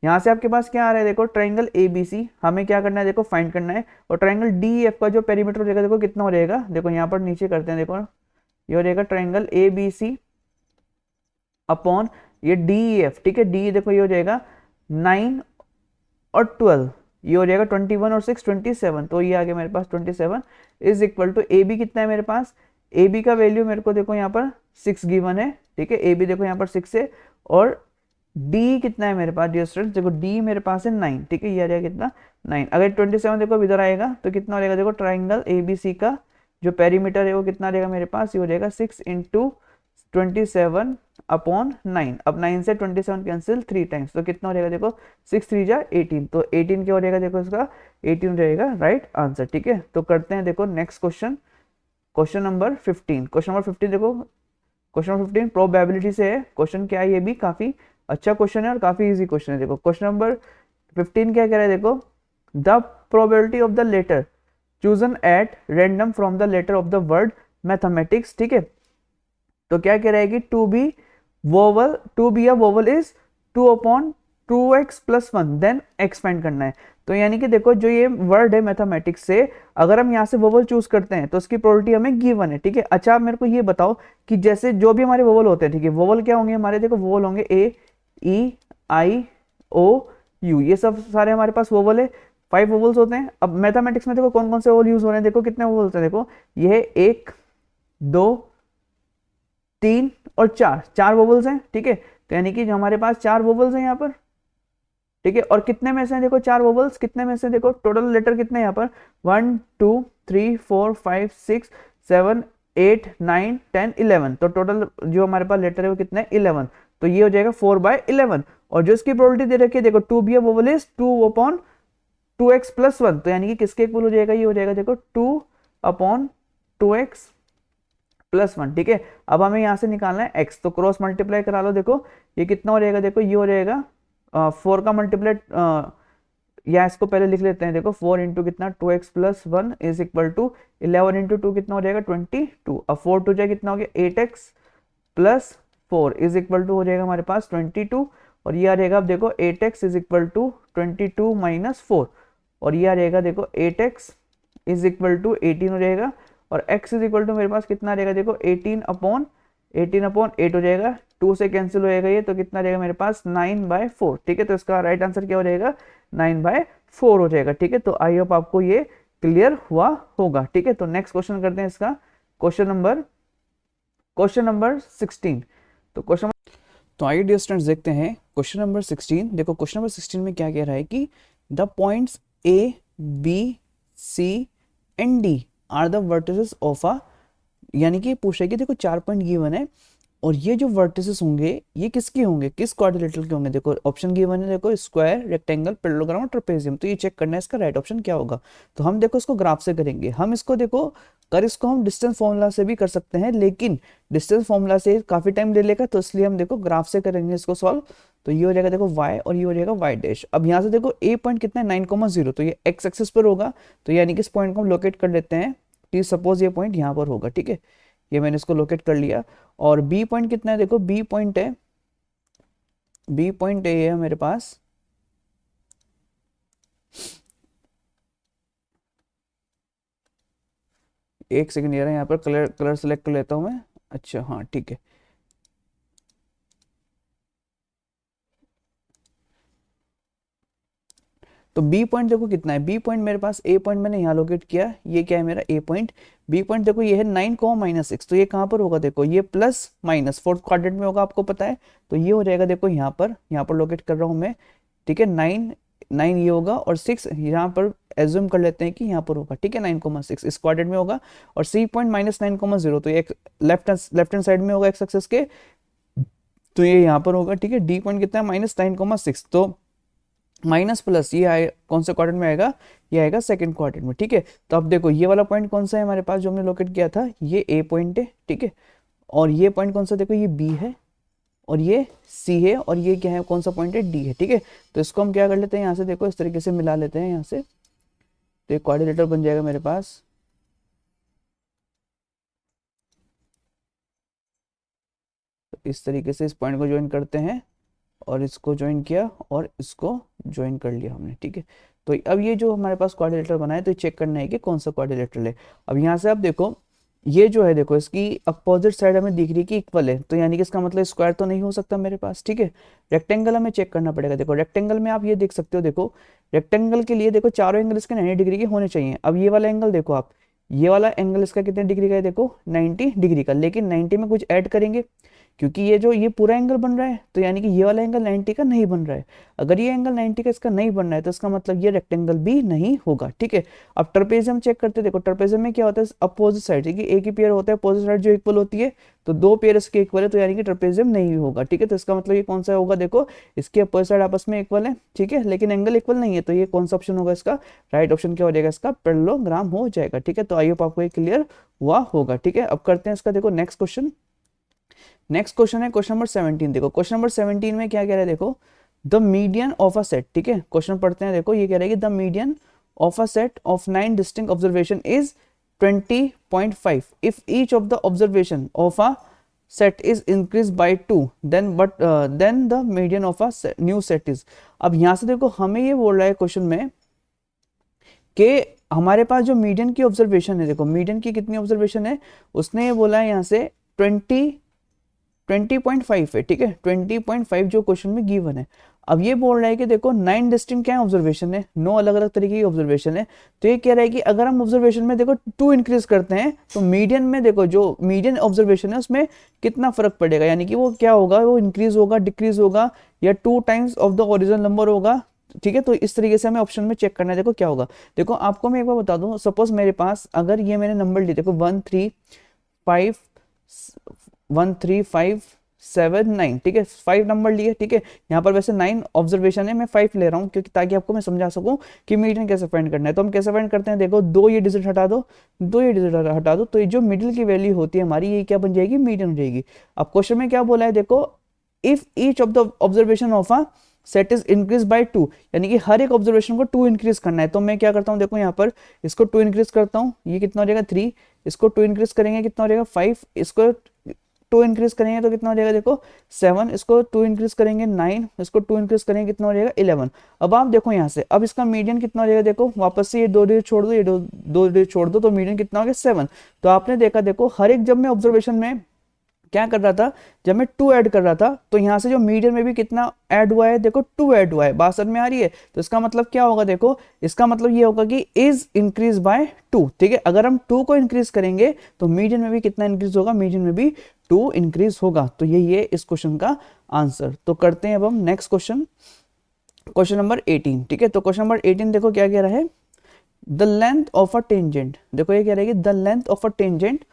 Speaker 1: यहाँ से आपके पास क्या आ रहा है, देखो ट्रायंगल एबीसी हमें क्या करना है, देखो फाइंड करना है। और ट्रायंगल डीईएफ का जो पेरीमीटर हो जाएगा, देखो कितना हो जाएगा, देखो यहाँ पर नीचे करते हैं, देखो ये हो जाएगा ट्रायंगल एबीसी अपॉन ये डीईएफ, ठीक है। डी देखो ये हो जाएगा 9 और 12, ये हो जाएगा 21 और 6 27, तो ये आ गया मेरे पास 27 is equal to A B कितना है मेरे पास, ए बी का वैल्यू मेरे को देखो यहाँ पर 6 गिवन है, ठीक है। ए बी देखो यहाँ पर 6 है, और डी कितना है मेरे पास डियर स्टूडेंट्स, देखो डी मेरे पास है 9, ठीक है। ये आ जाएगा कितना 9। अगर 27 देखो इधर आएगा तो कितना हो जाएगा, देखो ट्राइंगल ए बी सी का जो पेरीमीटर है वो कितना आ जाएगा मेरे पास, ये हो जाएगा 6 इंटू 27 अपॉन 9। अब 9 से 27 कैंसिल 3 टाइम्स, तो कितना हो जाएगा, देखो 6 3 जा 18, तो 18 क्या हो जाएगा, देखो इसका 18 रहेगा राइट आंसर, ठीक है। तो करते हैं देखो next question, question number 15। Question number 15 देखो, क्वेश्चन नंबर 15 प्रोबेबिलिटी से है क्वेश्चन, क्या है ये भी काफी अच्छा क्वेश्चन है और काफी इजी क्वेश्चन है। देखो क्वेश्चन नंबर 15 क्या कह रहा है, देखो the probability of the letter chosen at random from the letter of the word mathematics, ठीक है। तो क्या कह रहा है कि to be a vowel is 2 upon 2x plus 1, then x find करना है। तो यानी कि देखो जो ये वर्ड है मैथमेटिक्स से, अगर हम यहाँ से वोवल चूज करते हैं तो उसकी प्रोबेबिलिटी हमें गिवन है, ठीक है। अच्छा आप मेरे को ये बताओ कि जैसे जो भी हमारे वोवल होते हैं, ठीक है, वोवल क्या होंगे हमारे, देखो वोवल होंगे ए ई आई ओ यू, ये सब सारे हमारे पास वोवल है, 5 वोवल्स होते हैं। अब मैथमेटिक्स में देखो कौन कौन से वोवल यूज हो रहे हैं, देखो कितने वोवल्स हैं, देखो ये है 1 2 3 और 4 वोवल्स हैं, ठीक है। तो यानी कि हमारे पास 4 वोवल्स हैं यहाँ पर, ठीक है। और कितने में से हैं, देखो 4 वोवल्स कितने में से, देखो टोटल लेटर कितने यहाँ पर 1 2 3 4 5 6 7 8 9 10 11, तो टोटल जो हमारे पास लेटर है वो कितने 11, तो ये हो जाएगा 4/11। और जो इसकी प्रोबेबिलिटी दे रखी है, देखो to be a vowel is 2 upon 2x plus 1, तो यानी कि किसके इक्वल हो जाएगा, ये हो जाएगा देखो 2 अपॉन 2x प्लस 1, ठीक है। अब हमें यहाँ से निकालना है x, तो क्रॉस मल्टीप्लाई करा लो, देखो ये कितना हो जाएगा, देखो ये हो जाएगा 4 का मल्टीप्लाई, या इसको पहले लिख लेते हैं, देखो 4 इंटू कितना 2x plus 1 is equal to 11 into 2 कितना हो जाएगा 22। अब 4 टू जाए कितना हो गया 8x plus 4 is equal to हो जाएगा हमारे पास 22, और ये आ जाएगा, अब देखो 8x is equal to 22 minus 4, और ये आ जाएगा देखो 8x इज इक्वल टू 18 हो जाएगा, और x इज इक्वल टू मेरे पास कितना आ जाएगा, देखो 18 अपॉन 8 हो जाएगा, 2 से कैंसिल हो जाएगा ये, तो कितना रहेगा मेरे पास 9/4, ठीक है। तो इसका राइट आंसर क्या हो जाएगा 9/4 हो जाएगा, ठीक है। तो आई होप आपको ये क्लियर हुआ होगा, ठीक है। तो नेक्स्ट क्वेश्चन करते हैं इसका, क्वेश्चन नंबर 16। तो आइए डियर स्टूडेंट्स देखते हैं क्वेश्चन नंबर 16। देखो क्वेश्चन नंबर 16 में क्या कह रहा है कि the points A B, C and D are the vertices of a, यानी कि पूछ रहा है कि देखो 4 पॉइंट गिवन है और ये जो वर्टिसेस होंगे ये किसके होंगे, किस क्वाड्रिलेटरल के होंगे। देखो ऑप्शन गिवन है, देखो स्क्वायर, रेक्टेंगल, पैरेललोग्राम और ट्रेपेजियम। तो ये चेक करना है इसका राइट ऑप्शन क्या होगा। तो हम देखो इसको ग्राफ से करेंगे। हम इसको देखो कर इसको हम डिस्टेंस फॉर्मूला से भी कर सकते हैं, लेकिन डिस्टेंस फॉर्मूला से काफी टाइम ले लेगा, तो इसलिए हम देखो ग्राफ से करेंगे इसको सॉल्व। तो ये हो जाएगा देखो y और ये हो जाएगा y डैश। अब यहाँ से देखो a पॉइंट कितना है 9,0, तो ये x एक्सिस पर होगा। तो यानी कि इस पॉइंट को हम लोकेट कर लेते हैं। तो सपोज ये पॉइंट यहाँ पर होगा, ठीक है, ये मैंने इसको लोकेट कर लिया। और बी पॉइंट कितना है, देखो बी पॉइंट है, बी पॉइंट ये है मेरे पास, एक सेकंड यार, यहाँ पर कलर कलर सेलेक्ट कर लेता हूँ मैं। अच्छा हाँ ठीक है, तो बी पॉइंट देखो कितना है, बी पॉइंट मेरे पास, ए पॉइंट मैंने यहाँ लोकेट किया, ये क्या है मेरा ए पॉइंट। बी पॉइंट देखो ये है 9,-6, तो ये कहाँ पर होगा, देखो ये प्लस माइनस फोर्थ क्वाड्रेंट में होगा, आपको पता है। तो ये हो जाएगा देखो यहाँ पर लोकेट कर रहा हूँ मैं, ठीक है। 9 ये होगा और 6 यहाँ पर एज्यूम कर लेते हैं कि यहाँ पर होगा, ठीक है। 9,6 इस क्वाड्रेंट में होगा और सी पॉइंट -9,0, तो ये लेफ्ट हैंड साइड में होगा एक्स एक्सिस के, तो ये यहाँ पर होगा, ठीक है। डी पॉइंट कितना है -9,6, तो माइनस प्लस ये आए कौन से क्वाड्रेंट में आएगा, ये आएगा सेकंड क्वाड्रेंट में, ठीक है। तो अब देखो ये वाला पॉइंट कौन सा है हमारे पास जो हमने लोकेट किया था, ये ए पॉइंट है, ठीक है। और ये पॉइंट कौन सा, देखो ये बी है और ये सी है और ये क्या है, कौन सा पॉइंट है, डी है, ठीक है। तो इसको हम क्या कर लेते हैं, यहाँ से देखो इस तरीके से मिला लेते हैं यहाँ से, तो एक क्वाड्रिलेटर बन जाएगा मेरे पास। तो इस तरीके से इस पॉइंट को ज्वाइन करते हैं और इसको ज्वाइन किया और इसको ज्वाइन कर लिया हमने, ठीक है। तो अब ये जो हमारे पास क्वाड्रिलेटर बना है, तो चेक करना है कि कौन सा क्वाड्रिलेटर है। अब यहाँ से आप देखो ये जो है, देखो इसकी अपोजिट साइड हमें दिख रही है कि इक्वल है, तो यानी कि इसका मतलब स्क्वायर तो नहीं हो सकता मेरे पास, ठीक है। रेक्टेंगल हमें चेक करना पड़ेगा। देखो रेक्टेंगल में आप ये देख सकते हो, देखो रेक्टेंगल के लिए देखो चारों एंगल इसके 90 डिग्री के होने चाहिए। अब ये वाला एंगल देखो आप, ये वाला एंगल इसका कितने डिग्री का है, देखो 90 डिग्री का, लेकिन 90 में कुछ ऐड करेंगे क्योंकि ये जो ये पूरा एंगल बन रहा है, तो यानी कि ये वाला एंगल 90 का नहीं बन रहा है। अगर ये एंगल 90 का इसका नहीं बन रहा है, तो इसका मतलब ये रेक्टेंगल भी नहीं होगा, ठीक है। अब ट्रेपेजियम चेक करते हैं। देखो ट्रेपेजियम में क्या होता है, अपोजिट साइड, ठीक है, एक ही पेयर होता है, अपोजिट साइड जो इक्वल होती है, तो दो पेयर इसके इक्वल है, तो यानी कि ट्रेपेजियम नहीं होगा, ठीक है। तो इसका मतलब ये कौन सा होगा, देखो इसके अपोजिट साइड आपस में इक्वल है, ठीक है, लेकिन एंगल इक्वल नहीं है, तो ये कौन सा ऑप्शन होगा इसका, राइट ऑप्शन क्या हो जाएगा इसका, पैरेललोग्राम हो जाएगा, ठीक है। तो आई होप आपको ये क्लियर हुआ होगा, ठीक है। अब करते हैं इसका, देखो नेक्स्ट क्वेश्चन। नेक्स्ट क्वेश्चन है क्वेश्चन नंबर 17। देखो क्वेश्चन नंबर 17 में क्या कह रहा है, देखो the median of a set, ठीक है। क्वेश्चन पढ़ते हैं, देखो ये कह रहा है कि the median of a set of 9 distinct observation is 20.5 if each of the observation of a set is increased by 2 then the median of a new set is। अब यहां से देखो हमें ये बोल रहा है क्वेश्चन में कि हमारे पास जो मीडियन की ऑब्जर्वेशन है, देखो मीडियन की कितनी ऑब्जर्वेशन है, उसने ये बोला है यहाँ से 20.5 है, ठीक है। 20.5 जो क्वेश्चन में गिवन है। अब ये बोल रहा है कि देखो 9 डिस्टिंक्ट क्या ऑब्जर्वेशन है, 9 अलग अलग तरीके की ऑब्जर्वेशन है। तो ये कह रहा है कि अगर हम ऑब्जर्वेशन में देखो 2 इंक्रीज करते हैं, तो मीडियन में देखो जो मीडियन ऑब्जर्वेशन है उसमें कितना फर्क पड़ेगा, यानी कि वो क्या होगा, वो इंक्रीज होगा, डिक्रीज होगा, या 2 times of the original number होगा, ठीक है। तो इस तरीके से हमें ऑप्शन में चेक करना है, देखो क्या होगा। देखो आपको मैं एक बार बता दूं, सपोज मेरे पास अगर ये मैंने नंबर लिए, देखो 1 3 5 1 3 5 7 9, ठीक है, 5 नंबर लिए, ठीक है। यहाँ पर वैसे 9 ऑब्जर्वेशन है, मैं 5 ले रहा हूँ क्योंकि ताकि आपको मैं समझा सकूं कि मीडियन कैसे फाइंड करना है। तो हम कैसे फाइंड करते हैं, देखो 2 ये डिजिट हटा दो, 2 ये डिजिट हटा दो, तो ये जो मिडिल की वैल्यू होती है हमारी, ये क्या बन जाएगी, मीडियन हो जाएगी। अब क्वेश्चन में क्या बोला है, देखो if each of the observation of a set is increase by 2, यानी कि हर एक ऑब्जर्वेशन को 2 इंक्रीज करना है। तो मैं क्या करता हूँ, देखो यहाँ पर इसको 2 इंक्रीज करता हूँ, ये कितना हो जाएगा 3, इसको 2 इंक्रीज करेंगे कितना हो जाएगा 5, इसको 2 इंक्रीज करेंगे तो कितना हो जाएगा, देखो 7, इसको 2 इंक्रीज करेंगे 9, इसको 2 इंक्रीज करेंगे कितना हो जाएगा 11। अब आप देखो यहाँ से, अब इसका मीडियन कितना हो जाएगा, देखो वापस से ये 2 डिजिट छोड़ दो, ये 2 डिजिट छोड़ दो, तो मीडियन कितना हो गया 7। तो आपने देखा, देखो हर एक जब मैं ऑब्जर्वेशन में क्या कर रहा था, जब मैं 2 ऐड कर रहा था, तो यहाँ से जो मीडियन में भी कितना ऐड हुआ है, देखो 2 ऐड हुआ है, बात समझ में आ रही है। तो इसका मतलब क्या होगा, देखो इसका मतलब ये होगा कि इज इंक्रीज बाय 2, ठीक है। अगर हम 2 को इंक्रीज करेंगे तो मीडियन में भी कितना इंक्रीज होगा, मीडियन में भी 2 इंक्रीज होगा। तो यही है इस क्वेश्चन का आंसर। तो करते हैं अब हम नेक्स्ट क्वेश्चन, क्वेश्चन नंबर 18, ठीक है। तो क्वेश्चन नंबर 18 देखो क्या कह रहा है, the length of a tangent, देखो ये कह रहा है कि the length of a tangent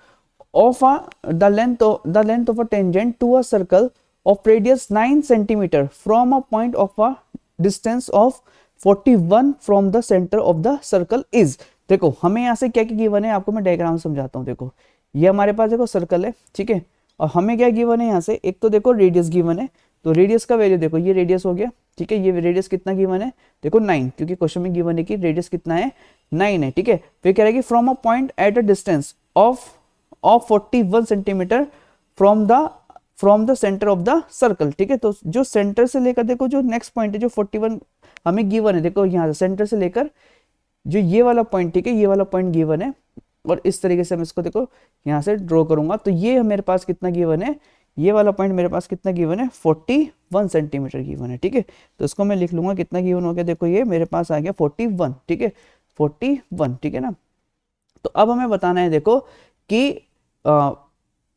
Speaker 1: of a the length of a tangent to a circle of radius 9 centimetre from a point of a distance of 41 from the centre of the circle is. देखो हमें यहाँ से क्या क्या given है, आपको मैं diagram समझाता हूँ। देखो ये हमारे पास देखो सर्कल है, ठीक है, और हमें क्या गिवन है यहाँ से, एक तो देखो रेडियस गिवन है, तो रेडियस का वैल्यू देखो ये रेडियस हो गया, ठीक है, ये रेडियस कितना गिवन है, देखो 9, क्योंकि क्वेश्चन में गिवन है कि रेडियस कितना है, 9 है, ठीक है। फिर कह रहा है कि from a point at a distance of 41 centimetre from the centre of the circle, ठीक है। तो जो सेंटर से लेकर देखो जो नेक्स्ट पॉइंट है जो 41 हमें गिवन है, देखो यहाँ से सेंटर से लेकर जो ये वाला पॉइंट, ठीक है, ये वाला पॉइंट गिवन है, और इस तरीके से मैं इसको देखो यहाँ से ड्रॉ करूंगा, तो ये मेरे पास कितना गिवन है, ये वाला पॉइंट मेरे पास कितना गिवन है, 41 सेंटीमीटर गिवन है, ठीक है। तो इसको मैं लिख लूंगा कितना गिवन हो गया, देखो ये मेरे पास आ गया 41, ठीक है, 41, ठीक है ना। तो अब हमें बताना है देखो कि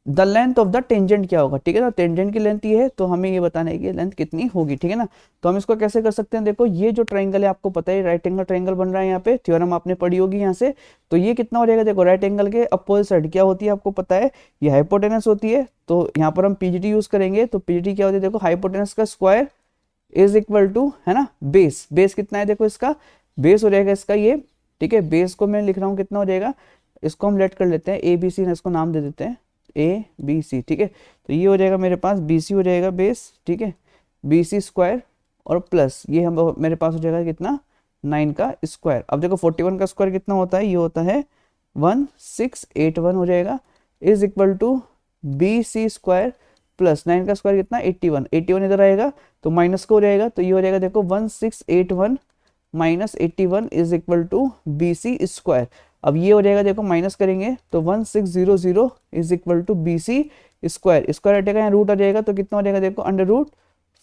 Speaker 1: the length of the tangent क्या होगा, ठीक है ना। टेंजेंट की लेंथ ये है, तो हमें ये बताना है कि लेंथ कितनी होगी, ठीक है ना। तो हम इसको कैसे कर सकते हैं, देखो ये जो ट्राइंगल है आपको पता है राइट एंगल ट्राइंगल बन रहा है, यहाँ पे थ्योरम आपने पढ़ी होगी यहाँ से। तो ये कितना हो जाएगा, देखो राइट एंगल के अपोजिट साइड क्या होती है आपको पता है, ये हाइपोटेनस होती है। तो यहाँ पर हम पीजीटी यूज करेंगे, तो पीजीटी क्या होती है, देखो हाइपोटेनस का स्क्वायर इज इक्वल टू, है ना, बेस। बेस कितना है, देखो इसका बेस हो जाएगा इसका ये, ठीक है। बेस को मैं लिख रहा हूँ कितना हो जाएगा, इसको हम लेट कर लेते हैं ए बी सी, इसको नाम दे देते हैं ए बी सी, ठीक है। तो ये हो जाएगा मेरे पास बी सी हो जाएगा बेस, ठीक है, बी सी स्क्वायर और प्लस ये हम मेरे पास हो जाएगा कितना, 9 का स्क्वायर। अब देखो 41 का स्क्वायर कितना होता है, ये होता है 1681 हो जाएगा, is equal to B C square plus 9 का स्क्वायर कितना 81, 81 इधर आएगा तो माइनस को हो जाएगा, तो ये हो जाएगा देखो 1681 minus 81 is equal to B C square. अब ये हो जाएगा देखो माइनस करेंगे तो 1600 is equal to B C square, square हटेगा यहाँ रूट आ जाएगा, तो कितना हो जाएगा देखो under root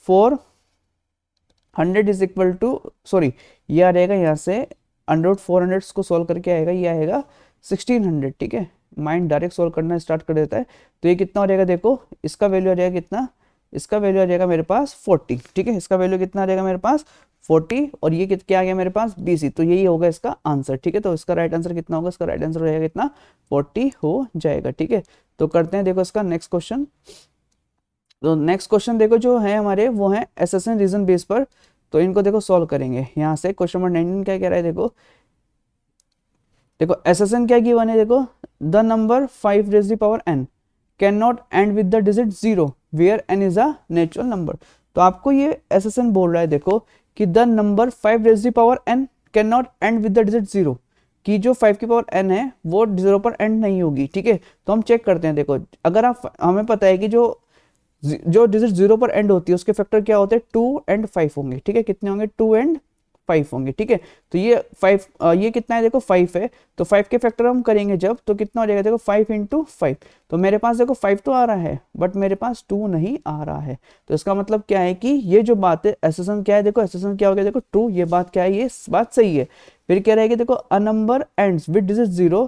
Speaker 1: 400 is equal to, sorry ये आ जाएगा यहाँ से अंडर रूट 400 को सॉल्व करके आएगा, ये आएगा 1600, ठीक है। माइंड डायरेक्ट सॉल्व करना स्टार्ट कर देता है, तो ये कितना हो जाएगा देखो, इसका वैल्यू आ जाएगा कितना, इसका वैल्यू आ जाएगा मेरे पास 40, ठीक है, इसका वैल्यू कितना आ जाएगा मेरे पास 40, और ये क्या आ गया मेरे पास BC, तो यही होगा इसका आंसर, ठीक है। तो इसका राइट आंसर कितना होगा, इसका राइट आंसर हो जाएगा कितना 40 हो जाएगा, ठीक है। तो करते हैं देखो इसका नेक्स्ट क्वेश्चन। तो नेक्स्ट क्वेश्चन देखो जो है हमारे वो है एसेशन रीजन बेस पर, तो इनको देखो सॉल्व करेंगे। यहाँ से क्वेश्चन नंबर 19 क्या कह रहा है, देखो देखो एसेशन क्या गिवन है, देखो the number 5 raise the power n can not end with the digit 0 where n is a natural number. तो आपको ये एसेशन बोल रहा है देखो कि the number 5 raise the power n can not end with the digit 0, कि जो 5 की पावर n है वो 0 पर एंड नहीं होगी, ठीक है। तो हम चेक करते हैं, देखो अगर आप, हमें पता है कि जो डिजिट 0 पर एंड होती है उसके फैक्टर क्या होते हैं 2 एंड 5 होंगे, ठीक है। कितने होंगे 2 एंड 5 होंगे, ठीक है। तो ये 5 ये कितना है देखो 5 है, तो 5 के फैक्टर हम करेंगे जब, तो कितना हो जाएगा देखो 5 इंटू 5, तो मेरे पास देखो 5 तो आ रहा है बट मेरे पास 2 नहीं आ रहा है। तो इसका मतलब क्या है कि ये जो बात है एसेशन क्या है, देखो एसेशन क्या हो गया देखो ट्रू, ये बात क्या है, ये बात सही है। फिर कह रहा है कि देखो a number ends with digit 0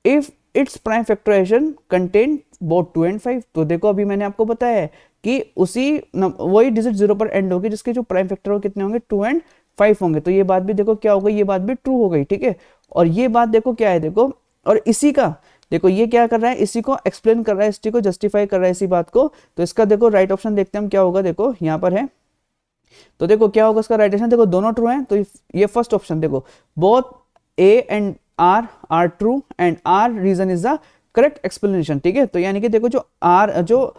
Speaker 1: if it's prime factorization contain both 2 and 5। तो देखो अभी मैंने आपको बताया है कि उसी वही डिजिट 0 पर एंड होगी जिसके जो प्राइम फैक्टर हो कितने होंगे 2 एंड 5 होंगे। तो ये बात भी देखो क्या हो गई, ये बात भी ट्रू हो गई, ठीक है। और ये बात देखो क्या है, देखो और इसी का देखो ये क्या कर रहा है, इसी को एक्सप्लेन कर रहा है, इसी को जस्टिफाई कर रहा है इसी बात को। तो इसका देखो राइट ऑप्शन देखते हैं हम क्या होगा, देखो यहाँ पर है, तो देखो क्या होगा इसका राइट ऑप्शन, देखो दोनों ट्रू हैं, तो ये फर्स्ट ऑप्शन देखो both A and R are true and R reason is the correct explanation, ठीक है। तो यानी कि देखो जो आर जो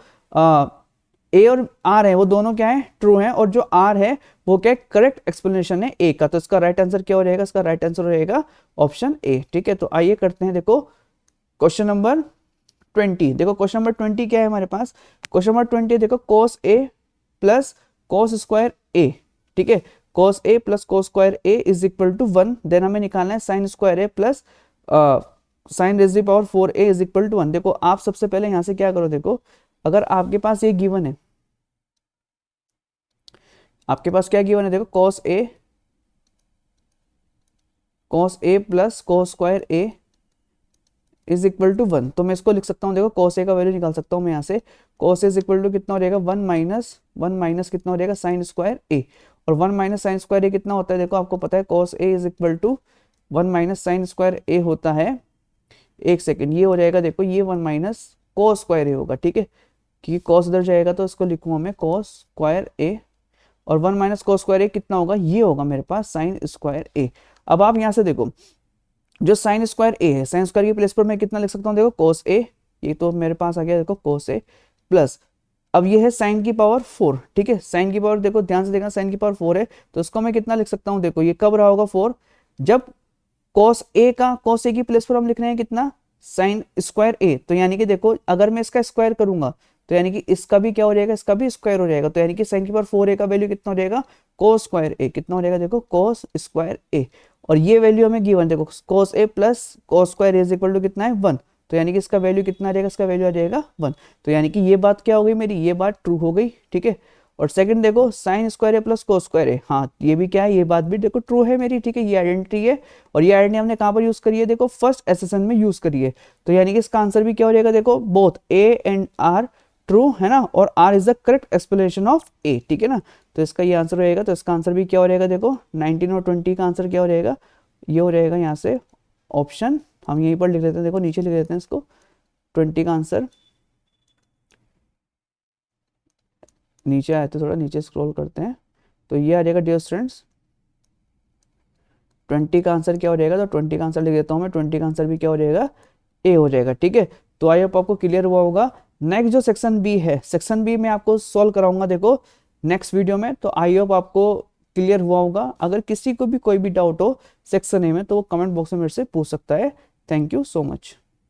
Speaker 1: ए और आर है वो दोनों क्या है ट्रू हैं, और जो आर है वो क्या करेक्ट एक्सप्लेनेशन है ए का। तो इसका राइट आंसर क्या हो जाएगा, इसका राइट आंसर रहेगा ऑप्शन ए, ठीक है। तो आइए करते हैं देखो क्वेश्चन नंबर 20। देखो क्वेश्चन नंबर 20 क्या है हमारे पास, क्वेश्चन नंबर 20 देखो cos a plus cos square a, ठीक है, cos a plus cos square a is equal to 1। Then हमें निकालना है sin square a plus sin raise to power 4a is equal to 1। देखो आप सबसे पहले यहाँ से क्या करो, देखो अगर आपके पास ये गिवन है, आपके पास क्या गिवन है, देखो cos a plus cos square a is equal to 1, तो मैं इसको लिख सकता हूँ, देखो cos a का वैल्यू निकाल सकता हूँ मैं यहाँ से, cos a is equal to कितना हो जाएगा 1 माइनस कितना हो जाएगा sin स्क्वायर a, और 1 माइनस sin स्क्वायर a कितना होता है, देखो आपको पता है cos a is equal to 1 minus sine square A होता है, एक सेकेंड, ये हो जाएगा देखो, ये 1 माइनस कोस स्क्वायर ए होगा, ठीक है, क्योंकि कॉस उधर जाएगा तो इसको लिखूंगा मैं कॉस स्क्वायर ए, और 1 माइनस कॉस स्क्वायर ए कितना होगा, ये होगा मेरे पास साइन स्क्वायर ए। अब आप यहाँ से देखो, जो साइन स्क्वायर ए है, साइन स्क्वायर की प्लेस पर मैं कितना लिख सकता हूँ, देखो कोस ए, ये तो मेरे पास आ गया देखो कोस ए, प्लस अब ये है साइन की पावर 4, ठीक है, साइन की पावर देखो ध्यान से देखना, साइन की पावर 4 है, तो इसको मैं कितना लिख सकता हूँ, देखो ये कब रहा होगा 4, जब कॉस ए की प्लेस पर हम लिख रहे हैं कितना, साइन स्क्वायर ए, तो यानी कि देखो अगर मैं इसका स्क्वायर करूंगा तो यानी कि इसका भी क्या हो जाएगा, इसका भी स्क्वायर हो जाएगा, तो यानी कि साइन की पावर 4 ए का वैल्यू कितना हो जाएगा, कोस स्क्वायर ए, कितना हो जाएगा देखो कोस स्क्वायर ए, और ये वैल्यू हमें गिवन, देखो cos A plus cos square is equal to कितना है 1, तो यानी कि इसका वैल्यू कितना आ जाएगा, इसका वैल्यू आ जाएगा 1, तो यानी कि ये बात क्या हो गई मेरी, ये बात ट्रू हो गई, ठीक है। और सेकंड देखो साइन स्क्वायर ए प्लस कोस स्क्वायर ए, हाँ ये भी क्या है, ये बात भी देखो ट्रू है मेरी, ठीक है, ये आइडेंटिटी है, और ये आइडेंटिटी हमने कहाँ पर यूज करी है, देखो फर्स्ट एसेसन में यूज करी है, तो यानी कि इसका आंसर भी क्या हो जाएगा, देखो both A and R true है ना, और R is the correct explanation of A, ठीक है ना, तो इसका ये आंसर रहेगा, तो इसका आंसर भी क्या हो जाएगा, देखो 19 और 20 का आंसर क्या हो जाएगा, ये हो जाएगा यहाँ से ऑप्शन, हम यहीं पर लिख लेते हैं, देखो नीचे लिख लेते हैं इसको, 20 का आंसर, नीचे आए तो थोड़ा नीचे स्क्रॉल करते हैं, तो ये आ जाएगा डियर स्टूडेंट्स 20 का आंसर क्या हो जाएगा, तो 20 का आंसर लिख देता हूँ मैं, 20 का आंसर भी क्या हो जाएगा, ए हो जाएगा, ठीक है। तो आई होप आपको क्लियर हुआ होगा। नेक्स्ट जो सेक्शन बी है, सेक्शन बी में आपको सॉल्व कराऊंगा देखो नेक्स्ट वीडियो में, तो आई होप आपको क्लियर हुआ होगा। अगर किसी को भी कोई भी डाउट हो सेक्शन ए में तो वो कमेंट बॉक्स में मेरे से पूछ सकता है। Thank you so much.